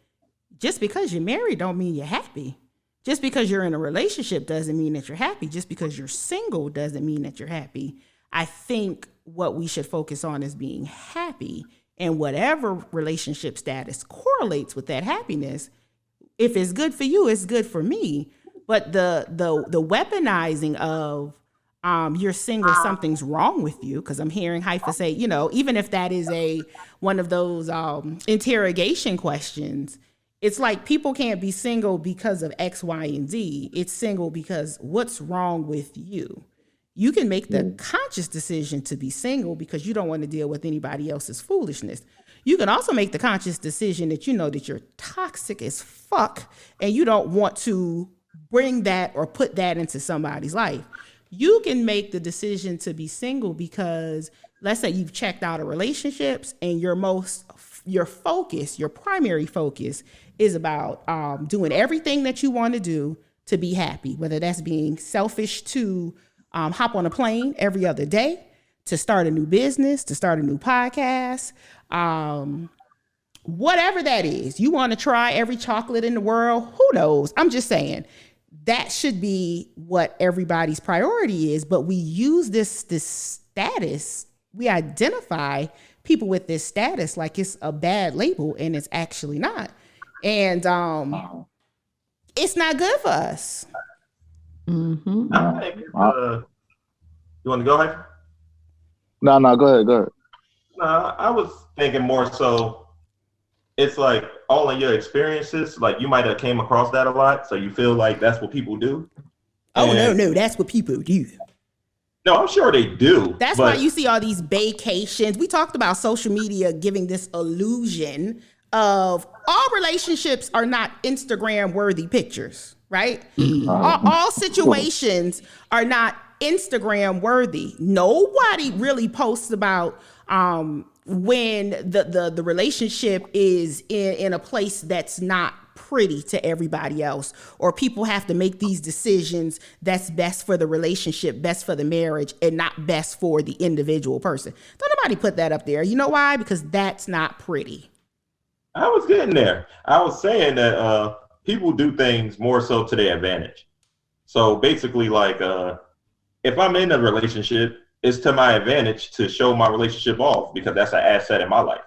just because you're married don't mean you're happy. Just because you're in a relationship doesn't mean that you're happy. Just because you're single doesn't mean that you're happy. I think what we should focus on is being happy, and whatever relationship status correlates with that happiness. If it's good for you, it's good for me. But the weaponizing of you're single, something's wrong with you, because I'm hearing Hyfa say, you know, even if that is one of those interrogation questions, it's like people can't be single because of X, Y, and Z. It's single because what's wrong with you? You can make the conscious decision to be single because you don't want to deal with anybody else's foolishness. You can also make the conscious decision that you know that you're toxic as fuck and you don't want to bring that or put that into somebody's life. You can make the decision to be single because, let's say you've checked out of relationships and your primary focus is about doing everything that you want to do to be happy, whether that's being selfish to hop on a plane every other day, to start a new business, to start a new podcast, whatever that is. You want to try every chocolate in the world, who knows? I'm just saying. That should be what everybody's priority is, but we use this status. We identify people with this status like it's a bad label, and it's actually not. And it's not good for us. Mm-hmm. I think you want to go ahead? No, go ahead. I was thinking more so. It's like all in your experiences, like you might have came across that a lot, so you feel like that's what people do. No, that's what people do. No, I'm sure they do. That's why you see all these vacations. We talked about social media giving this illusion of all relationships are not Instagram worthy pictures, right? All situations are not Instagram worthy. Nobody really posts about when the relationship is in a place that's not pretty to everybody else, or people have to make these decisions that's best for the relationship, best for the marriage, and not best for the individual person. Don't nobody put that up there. You know why? Because that's not pretty. I was getting there. I was saying that people do things more so to their advantage. So basically, like if I'm in a relationship, it's to my advantage to show my relationship off because that's an asset in my life.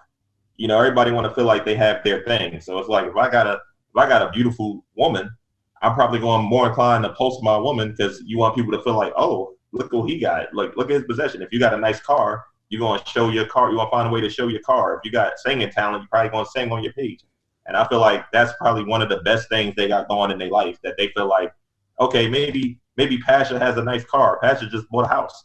You know, everybody want to feel like they have their thing. So it's like if I got a beautiful woman, I'm probably going more inclined to post my woman because you want people to feel like, oh, look what he got. Like, look at his possession. If you got a nice car, you're going to show your car. You want to find a way to show your car. If you got singing talent, you're probably going to sing on your page. And I feel like that's probably one of the best things they got going in their life, that they feel like, okay, maybe Pasha has a nice car. Pasha just bought a house.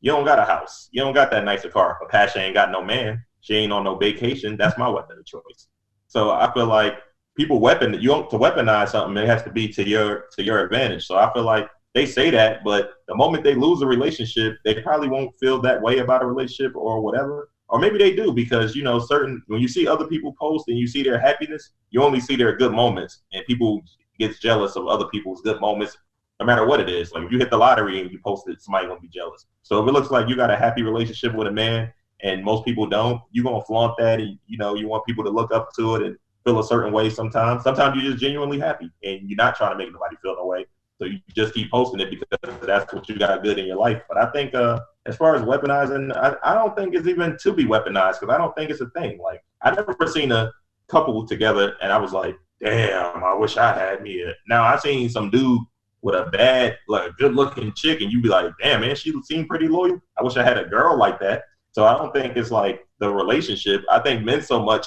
You don't got a house. You don't got that nicer car. But Pasha ain't got no man. She ain't on no vacation. That's my weapon of choice. So I feel like people weaponize something, it has to be to your advantage. So I feel like they say that, but the moment they lose a relationship, they probably won't feel that way about a relationship or whatever. Or maybe they do because, you know, when you see other people post and you see their happiness, you only see their good moments, and people get jealous of other people's good moments, no matter what it is. Like if you hit the lottery and you post it, somebody gonna be jealous. So if it looks like you got a happy relationship with a man and most people don't, you're gonna flaunt that, and you know, you want people to look up to it and feel a certain way sometimes. Sometimes you're just genuinely happy and you're not trying to make nobody feel no way. So you just keep posting it because that's what you got good in your life. But I think as far as weaponizing, I don't think it's even to be weaponized because I don't think it's a thing. Like I never seen a couple together and I was like, damn, I wish I had me. Now I seen some dude with a bad, like good looking chick and you be like, damn man, she seemed pretty loyal. I wish I had a girl like that. So I don't think it's like the relationship. I think men so much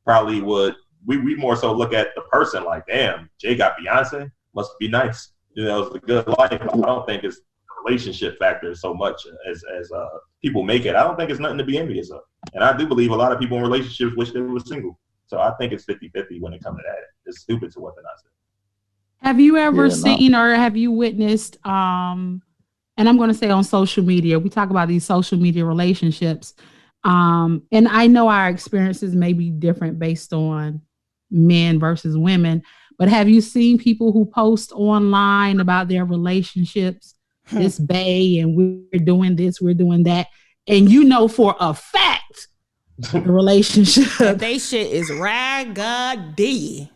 probably would we more so look at the person like, damn, Jay got Beyonce, must be nice. It's a good life. I don't think it's a relationship factor so much as people make it. I don't think it's nothing to be envious of. And I do believe a lot of people in relationships wish they were single. So I think it's 50-50 when it comes to that. It's stupid to what they're not saying. Have you ever seen or have you witnessed, and I'm going to say on social media, we talk about these social media relationships. And I know our experiences may be different based on men versus women, but have you seen people who post online about their relationships, this bae, and we're doing this, we're doing that, and you know for a fact the relationship they shit is raggedy,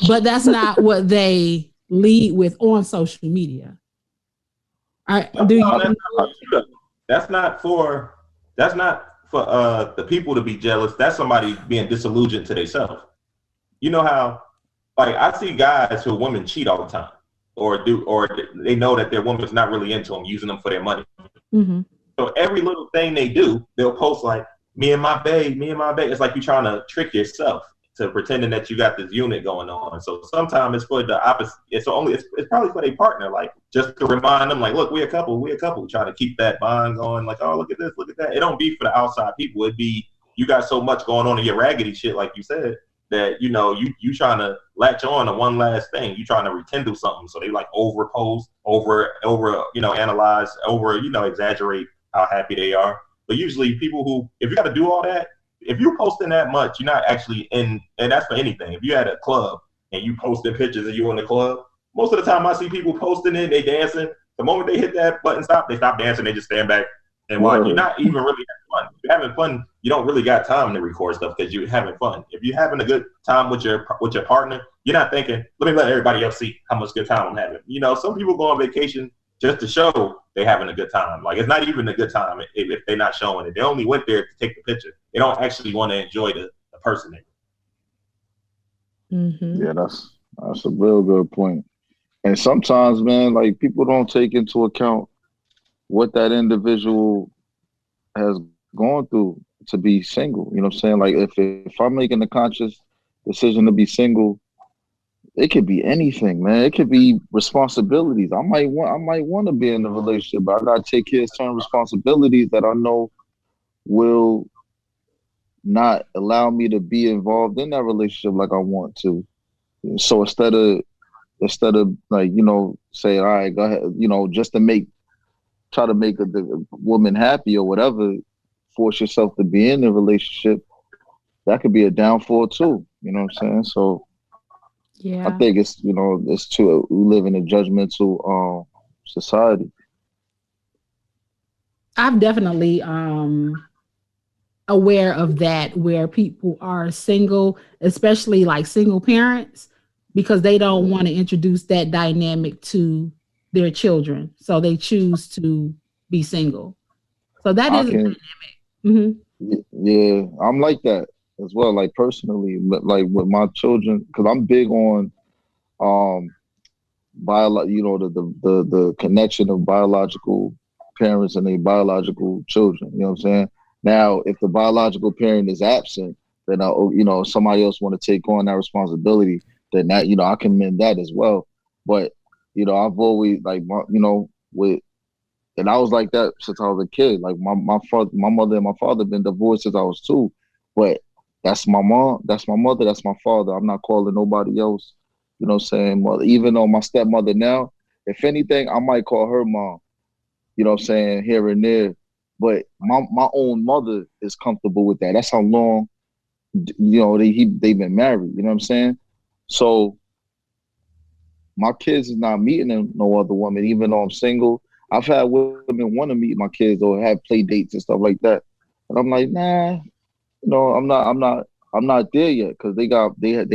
but that's not what they lead with on social media. That's not for the people to be jealous. That's somebody being disillusioned to themselves. You know how, like, I see guys who women cheat all the time, or they know that their woman's not really into them, using them for their money. Mm-hmm. So every little thing they do, they'll post like, me and my bae. It's like you're trying to trick yourself to pretending that you got this unit going on. So sometimes it's for the opposite. It's probably for their partner, like just to remind them, like, look, we're a couple, trying to keep that bond going. Like, oh, look at this, look at that. It don't be for the outside people. It'd be, you got so much going on in your raggedy shit, like you said, that, you know, you trying to latch on to one last thing. You trying to rekindle something. So they like overpost, analyze, exaggerate how happy they are. But usually people who, if you got to do all that, if you're posting that much, you're not actually in, and that's for anything. If you had a club and you posting pictures of you in the club, most of the time I see people posting it, they dancing. The moment they hit that button stop, they stop dancing, they just stand back and watch. You're not even really having fun. If you're having fun, you don't really got time to record stuff because you're having fun. If you're having a good time with your partner, you're not thinking, let me let everybody else see how much good time I'm having. You know, some people go on vacation just to show they're having a good time. Like, it's not even a good time if they're not showing it. They only went there to take the picture. They don't actually want to enjoy the person. Mm-hmm. Yeah, that's a real good point. And sometimes, man, like, people don't take into account what that individual has gone through to be single. You know what I'm saying? Like, if I'm making a conscious decision to be single, it could be anything, man. It could be responsibilities. I might want to be in a relationship, but I gotta take care of certain responsibilities that I know will not allow me to be involved in that relationship like I want to. So instead of like, you know, say, all right, go ahead, you know, just to try to make the woman happy or whatever, force yourself to be in a relationship, that could be a downfall too. You know what I'm saying? So yeah, I think it's, you know, it's too, we live in a judgmental society. I'm definitely aware of that, where people are single, especially like single parents, because they don't want to introduce that dynamic to their children. So they choose to be single. So that is a dynamic. Mm-hmm. Yeah, I'm like that as well, like personally, but like with my children, because I'm big on the connection of biological parents and their biological children. You know what I'm saying? Now, if the biological parent is absent, then somebody else want to take on that responsibility, then that, you know, I can mend that as well. But, you know, I've always like, and I was like that since I was a kid. Like my mother and my father been divorced since I was 2, but that's my mom, that's my mother, that's my father. I'm not calling nobody else, you know what I'm saying, mother. Even though my stepmother now, if anything, I might call her mom, you know what I'm saying, here and there. But my own mother is comfortable with that. That's how long, you know, they've been married, you know what I'm saying? So my kids is not meeting no other woman, even though I'm single. I've had women want to meet my kids or have play dates and stuff like that. And I'm like, nah, you know, I'm not there yet, because they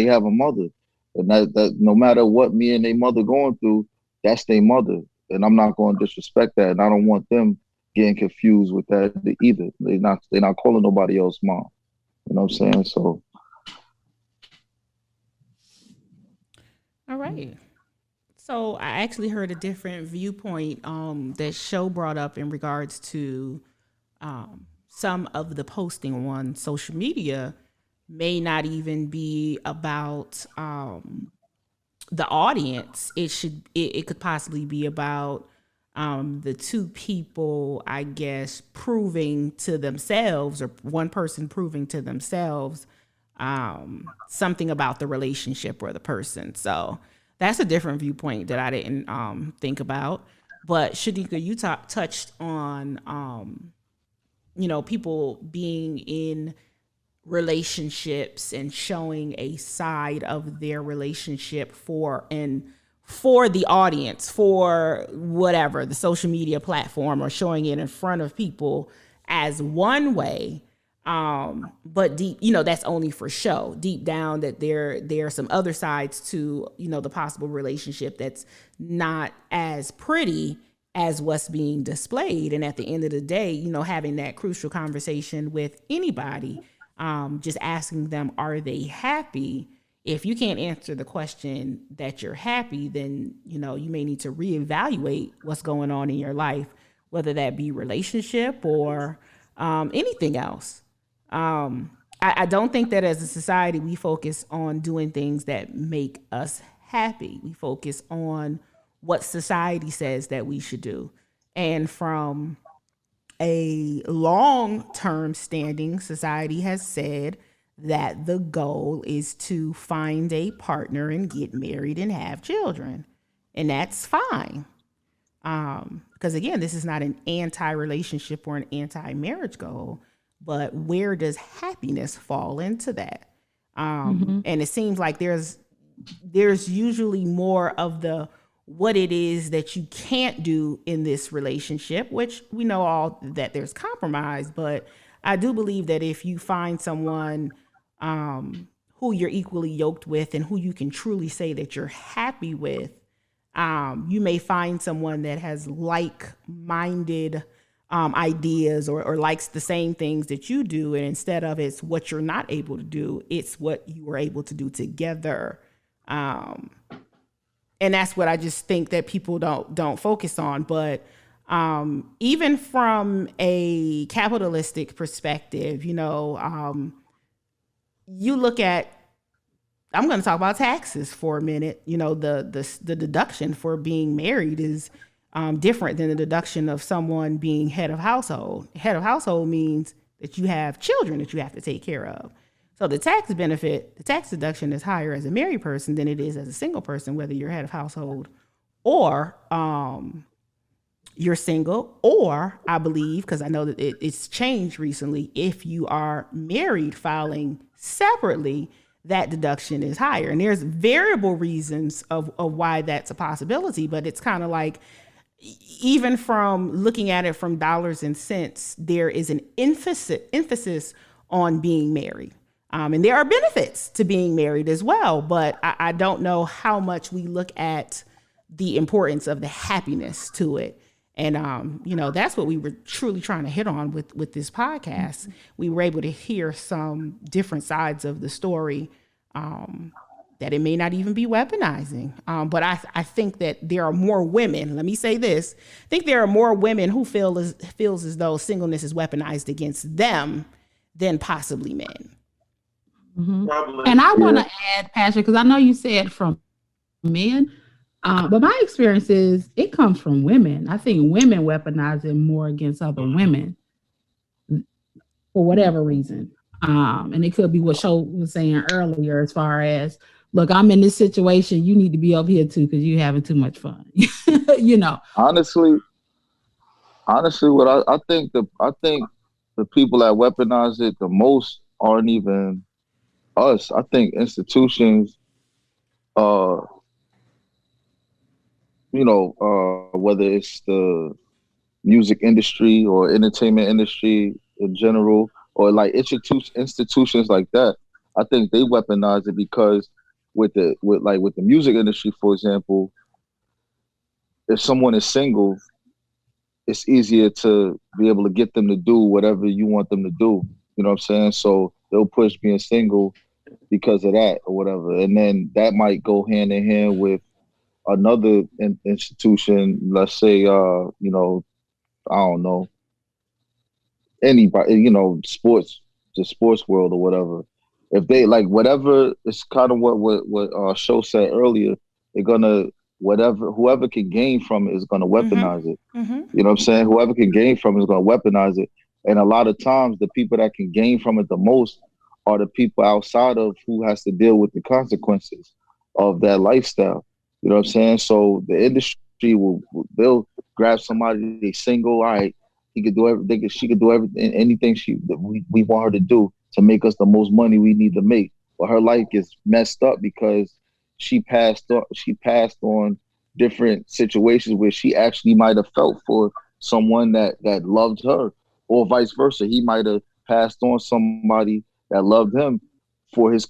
have a mother. And that no matter what me and their mother going through, that's their mother. And I'm not going to disrespect that. And I don't want them getting confused with that either. They're not calling nobody else mom. You know what I'm saying? So. All right. So I actually heard a different viewpoint that Show brought up in regards to some of the posting on social media. may not even be about the audience. It could possibly be about the two people, I guess, proving to themselves, or one person proving to themselves something about the relationship or the person. So that's a different viewpoint that I didn't think about. But Sheneka, you touched on people being in relationships and showing a side of their relationship for the audience, for whatever, the social media platform, or showing it in front of people as one way. But deep, that's only for show. Deep down, that there are some other sides to, the possible relationship that's not as pretty as what's being displayed. And at the end of the day, having that crucial conversation with anybody, just asking them, are they happy? If you can't answer the question that you're happy, then, you may need to reevaluate what's going on in your life, whether that be relationship or anything else. I don't think that as a society, we focus on doing things that make us happy. We focus on what society says that we should do. And from a long-term standing, society has said that the goal is to find a partner and get married and have children. And that's fine. Because again, this is not an anti-relationship or an anti-marriage goal, but where does happiness fall into that? And it seems like there's usually more of the what it is that you can't do in this relationship, which we know all that there's compromise. But I do believe that if you find someone who you're equally yoked with and who you can truly say that you're happy with, you may find someone that has like-minded ideas or likes the same things that you do. And instead of it's what you're not able to do, it's what you were able to do together. And that's what I just think that people don't focus on. But even from a capitalistic perspective, you look at, I'm going to talk about taxes for a minute. The deduction for being married is different than the deduction of someone being head of household. Head of household means that you have children that you have to take care of. So the tax deduction is higher as a married person than it is as a single person, whether you're head of household or you're single, or I believe, because I know that it's changed recently, if you are married filing separately, that deduction is higher. And there's variable reasons of why that's a possibility, but it's kind of like, even from looking at it from dollars and cents, there is an emphasis on being married. And there are benefits to being married as well, but I don't know how much we look at the importance of the happiness to it. And, that's what we were truly trying to hit on with this podcast. Mm-hmm. We were able to hear some different sides of the story that it may not even be weaponizing. But I think that there are more women, let me say this, I think there are more women who feels as though singleness is weaponized against them than possibly men. Mm-hmm. And I want to add, Patrick, because I know you said from men, but my experience is it comes from women. I think women weaponize it more against other women for whatever reason. And it could be what Show was saying earlier, as far as, look, I'm in this situation. You need to be over here too because you're having too much fun. Honestly, what I think the people that weaponize it the most aren't even us. I think institutions, whether it's the music industry or entertainment industry in general, or like institutions like that, I think they weaponize it because with the music industry, for example, if someone is single, it's easier to be able to get them to do whatever you want them to do. You know what I'm saying? So they'll push being single because of that or whatever. And then that might go hand in hand with another institution, let's say, I don't know, anybody, sports, the sports world or whatever. if they like whatever, it's kind of what Show said earlier. They're gonna whoever can gain from it is gonna weaponize it. You know what I'm saying? Whoever can gain from it is gonna weaponize it. And a lot of times, the people that can gain from it the most are the people outside of who has to deal with the consequences of that lifestyle. You know what I'm saying? So the industry they'll grab somebody, they single, all right, he could do everything, she could do everything, anything we want her to do to make us the most money we need to make. But her life gets messed up because she passed on different situations where she actually might have felt for someone that loved her, or vice versa. He might have passed on somebody that loved him for his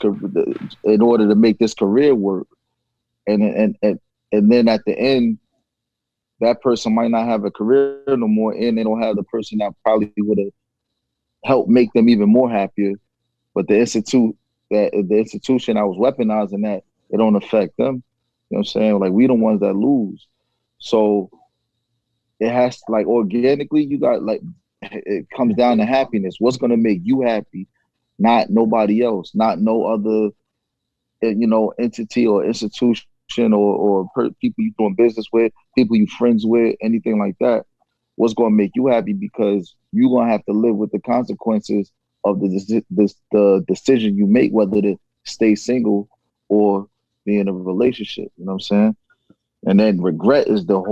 in order to make this career work. And then at the end, that person might not have a career no more, and they don't have the person that probably would have helped make them even more happier. But the institution that was weaponizing that, it don't affect them. You know what I'm saying? Like, we the ones that lose. So it has to, like, organically, you got, like, it comes down to happiness. What's going to make you happy? Not nobody else, not no other, entity or institution or people you doing business with, people you friends with, anything like that. What's going to make you happy? Because you're going to have to live with the consequences of the decision you make, whether to stay single or be in a relationship. You know what I'm saying? And then regret is that's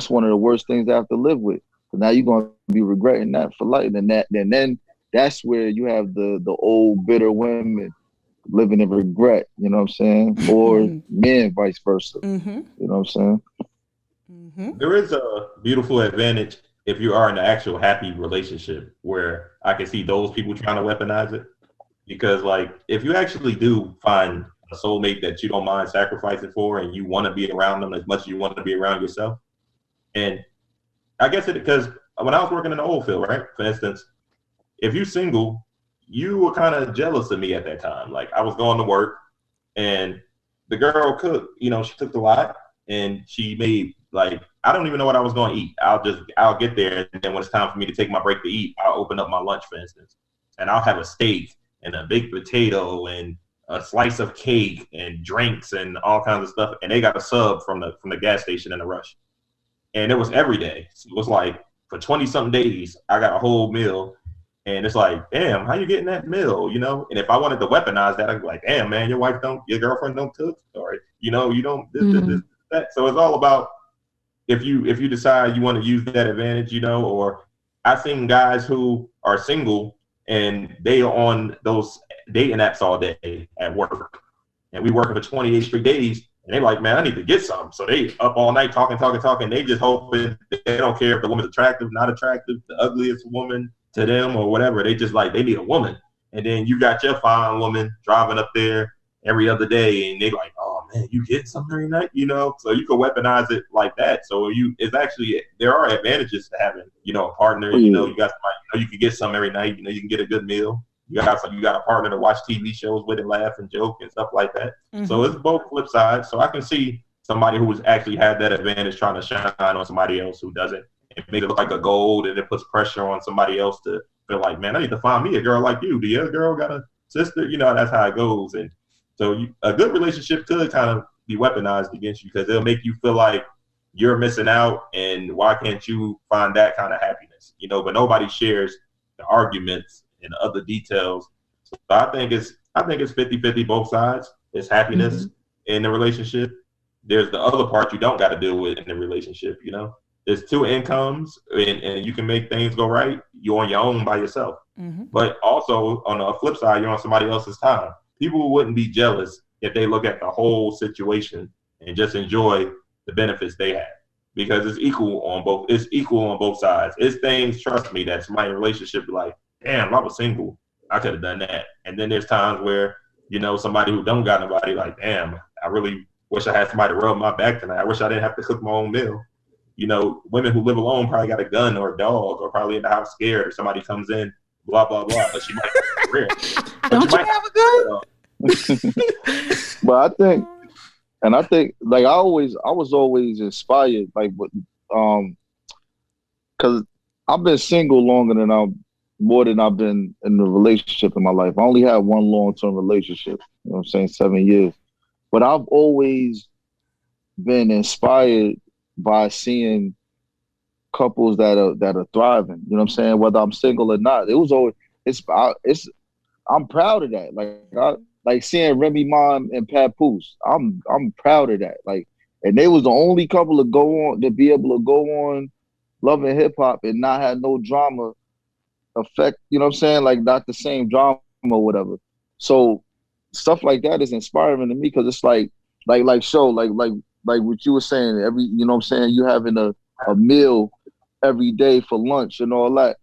one of the worst things I have to live with. So now you're going to be regretting that for life. And then that's where you have the old bitter women living in regret, you know what I'm saying? Or men, vice versa. You know what I'm saying? There is a beautiful advantage if you are in an actual happy relationship, where I can see those people trying to weaponize it. Because, like, if you actually do find a soulmate that you don't mind sacrificing for, and you want to be around them as much as you want to be around yourself, and I guess because when I was working in the oil field, right, for instance, if you're single, you were kind of jealous of me at that time. Like, I was going to work, and the girl cooked, she cooked a lot, and she made, like, I don't even know what I was going to eat. I'll get there, and then when it's time for me to take my break to eat, I'll open up my lunch, for instance, and I'll have a steak and a baked potato and a slice of cake and drinks and all kinds of stuff. And they got a sub from the gas station in a rush. And it was every day. So it was like, for 20-something days, I got a whole meal. And it's like, damn, how you getting that meal, And if I wanted to weaponize that, I'd be like, damn, man, your girlfriend don't cook, or, you don't, this, that. So it's all about, if you decide you want to use that advantage, or I've seen guys who are single and they are on those dating apps all day at work, and we working for 28 straight days, and they like, man, I need to get some. So they up all night talking. They just hoping, they don't care if the woman's attractive, not attractive, the ugliest woman to them or whatever. They just like, they need a woman. And then you got your fine woman driving up there every other day, and they like, oh man, you get something every night, So you can weaponize it like that. So it's actually, there are advantages to having, a partner. You got somebody, you can get some every night. You can get a good meal. You got a partner to watch TV shows with and laugh and joke and stuff like that. So it's both flip sides. So I can see somebody who's actually had that advantage trying to shine on somebody else who doesn't, and make it look like a gold, and it puts pressure on somebody else to feel like, man, I need to find me a girl like you. The other girl got a sister, that's how it goes. And so a good relationship could kind of be weaponized against you, because it'll make you feel like you're missing out, and why can't you find that kind of happiness, but nobody shares the arguments and the other details. So I think it's 50-50 both sides. It's happiness in the relationship. There's the other part you don't got to deal with in the relationship, There's two incomes, and you can make things go right. You're on your own by yourself. But also, on the flip side, you're on somebody else's time. People wouldn't be jealous if they look at the whole situation and just enjoy the benefits they have, because it's equal on both sides. It's things, trust me, that somebody in a relationship be like, damn, if I was single, I could have done that. And then there's times where, somebody who don't got nobody, like, damn, I really wish I had somebody to rub my back tonight. I wish I didn't have to cook my own meal. Women who live alone probably got a gun or a dog, or probably in the house scared if somebody comes in, blah, blah, blah. But she might have a career. Don't you have a gun? But I think, like, I was always inspired, like, because I've been single longer than more than I've been in a relationship in my life. I only had one long-term relationship, you know what I'm saying, 7 years. But I've always been inspired by seeing couples that are thriving, you know what I'm saying, whether I'm single or not. It was always, I'm proud of that. Like seeing Remy Ma and Papoose. I'm proud of that. Like, and they was the only couple to be able to go on Love and Hip Hop and not have no drama affect, you know what I'm saying? Like not the same drama or whatever. So stuff like that is inspiring to me because it's like what you were saying, you know what I'm saying, you having a meal every day for lunch and all that.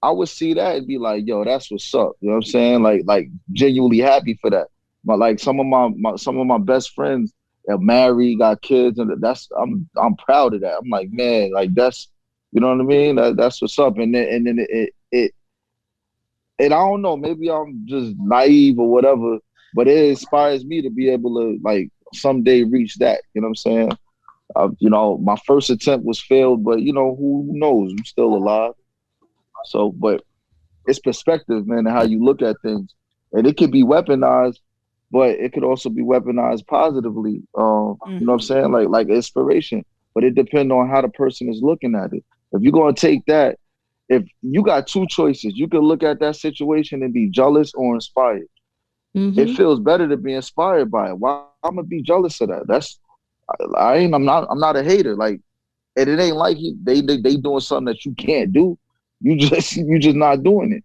I would see that and be like, yo, that's what's up. You know what I'm saying? Like genuinely happy for that. But like some of my best friends are married, got kids, and I'm proud of that. I'm like, man, like that's, you know what I mean? That's what's up. And then it I don't know, maybe I'm just naive or whatever, but it inspires me to be able to like someday reach that. You know what I'm saying? You know, my first attempt was failed, but you know, who knows? I'm still alive. So, but it's perspective, man, and how you look at things. And it could be weaponized, but it could also be weaponized positively. You know what I'm saying? Like inspiration. But it depends on how the person is looking at it. If you're gonna take that, if you got two choices, you can look at that situation and be jealous or inspired. It feels better to be inspired by it. Why I'm gonna be jealous of that? I'm not a hater. Like, and it ain't like they doing something that you can't do. You just not doing it.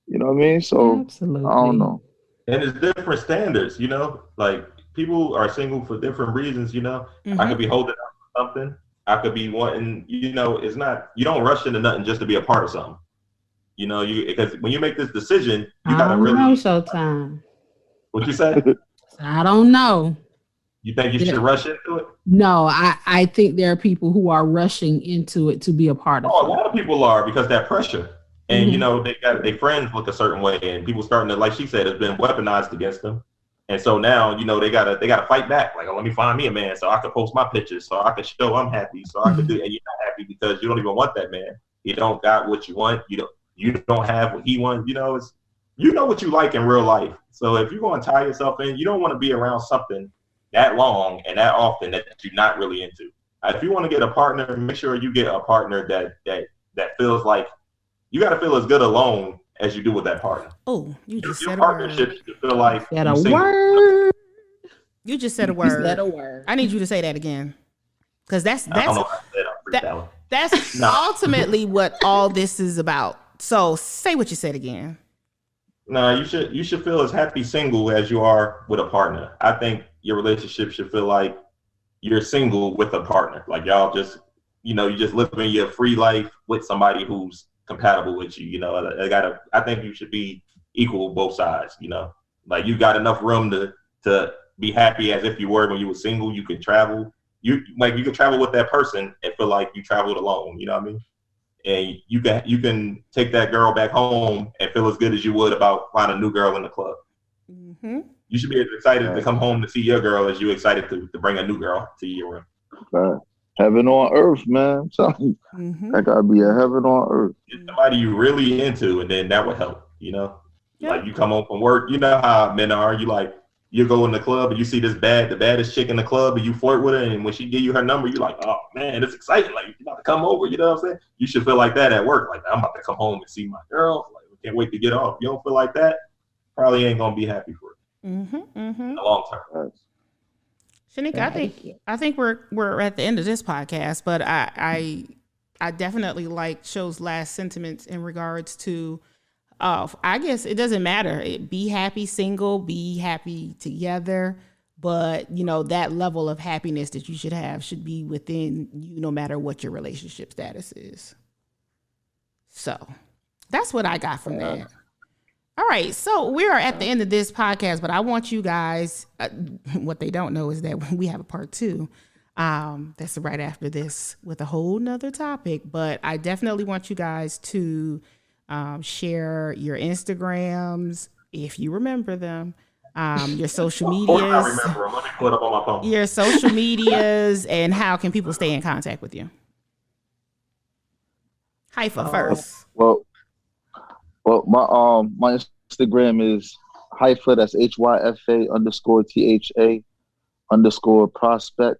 You know what I mean? So absolutely. I don't know. And it's different standards, you know. Like people are single for different reasons, you know. I could be holding out for something. I could be wanting, you know, it's not, you don't rush into nothing just to be a part of something. You know, because when you make this decision, you gotta really know Showtime. What you say? I don't know. You think you should rush into it? No, I think there are people who are rushing into it to be a part of it. A lot of people are because that pressure. And you know, they got their friends look a certain way and people starting to, like she said, it's been weaponized against them. And so now, you know, they gotta fight back. Like, oh, let me find me a man so I can post my pictures, so I can show I'm happy, so I can do. And you're not happy because you don't even want that man. You don't got what you want. You don't have what he wants. You know, you know what you like in real life. So if you're going to tie yourself in, you don't want to be around something that long and that often that you're not really into. If you want to get a partner, make sure you get a partner that feels like you got to feel as good alone as you do with that partner. Oh, you just your said partnership should feel like said a word. You just said a word. You said a word. I need you to say that again, because that's ultimately what all this is about. So say what you said again. No, you should feel as happy single as you are with a partner. I think your relationship should feel like you're single with a partner. Like y'all just, you know, you just living your free life with somebody who's compatible with you. You know, I think you should be equal both sides. You know, like you got enough room to be happy as if you were when you were single. You can travel. You can travel with that person and feel like you traveled alone. You know what I mean? And you can take that girl back home and feel as good as you would about finding a new girl in the club. You should be as excited to come home to see your girl as you excited to bring a new girl to your room. Heaven on earth, man. I'm telling you, that gotta be a heaven on earth. Get somebody you really into, and then that would help. You know, like you come home from work. You know how men are. You go in the club and you see the baddest chick in the club, and you flirt with her, and when she give you her number, you're like, oh man, it's exciting. Like, you're about to come over, you know what I'm saying? You should feel like that at work. Like, I'm about to come home and see my girl. Like, we can't wait to get off. If you don't feel like that, probably ain't gonna be happy for it in the long term. Sheneka, I think we're at the end of this podcast, but I definitely like Show's last sentiments in regards to I guess it doesn't matter. Be happy single, be happy together, but you know that level of happiness that you should be within you, no matter what your relationship status is. So that's what I got from that. All right, so we are at the end of this podcast, but I want you guys. What they don't know is that we have a part 2. That's right after this with a whole nother topic. But I definitely want you guys to share your Instagrams if you remember them, your social medias. I remember them. Let me pull it up on my phone. Your social medias, and how can people stay in contact with you? Hyfa first. Well, Well, my Instagram is Hyfa. That's HYFA_THA_prospect.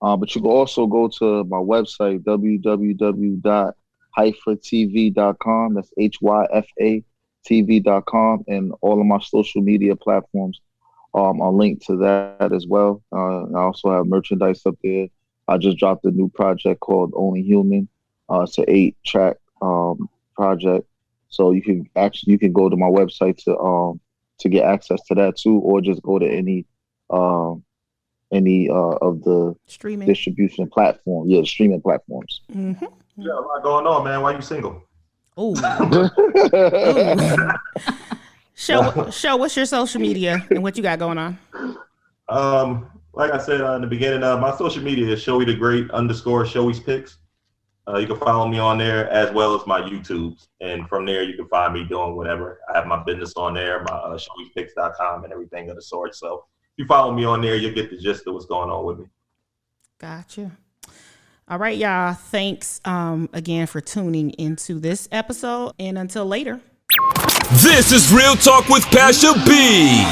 But you can also go to my website www.hyfatv.com. That's HYFATV.com, and all of my social media platforms are linked to that as well. I also have merchandise up there. I just dropped a new project called Only Human. It's an 8-track project. So you can go to my website to get access to that too, or just go to any of the Streaming distribution platform. Yeah, streaming platforms. Mm-hmm. You got a lot going on, man. Why you single? Oh. Show, what's your social media and what you got going on? Like I said in the beginning, my social media is Showy the Great _Showy's Picks. You can follow me on there as well as my YouTubes. And from there, you can find me doing whatever. I have my business on there, my showyspicks.com and everything of the sort. So if you follow me on there, you'll get the gist of what's going on with me. Gotcha. All right, y'all. Thanks again for tuning into this episode. And until later. This is Real Talk with Pasha B.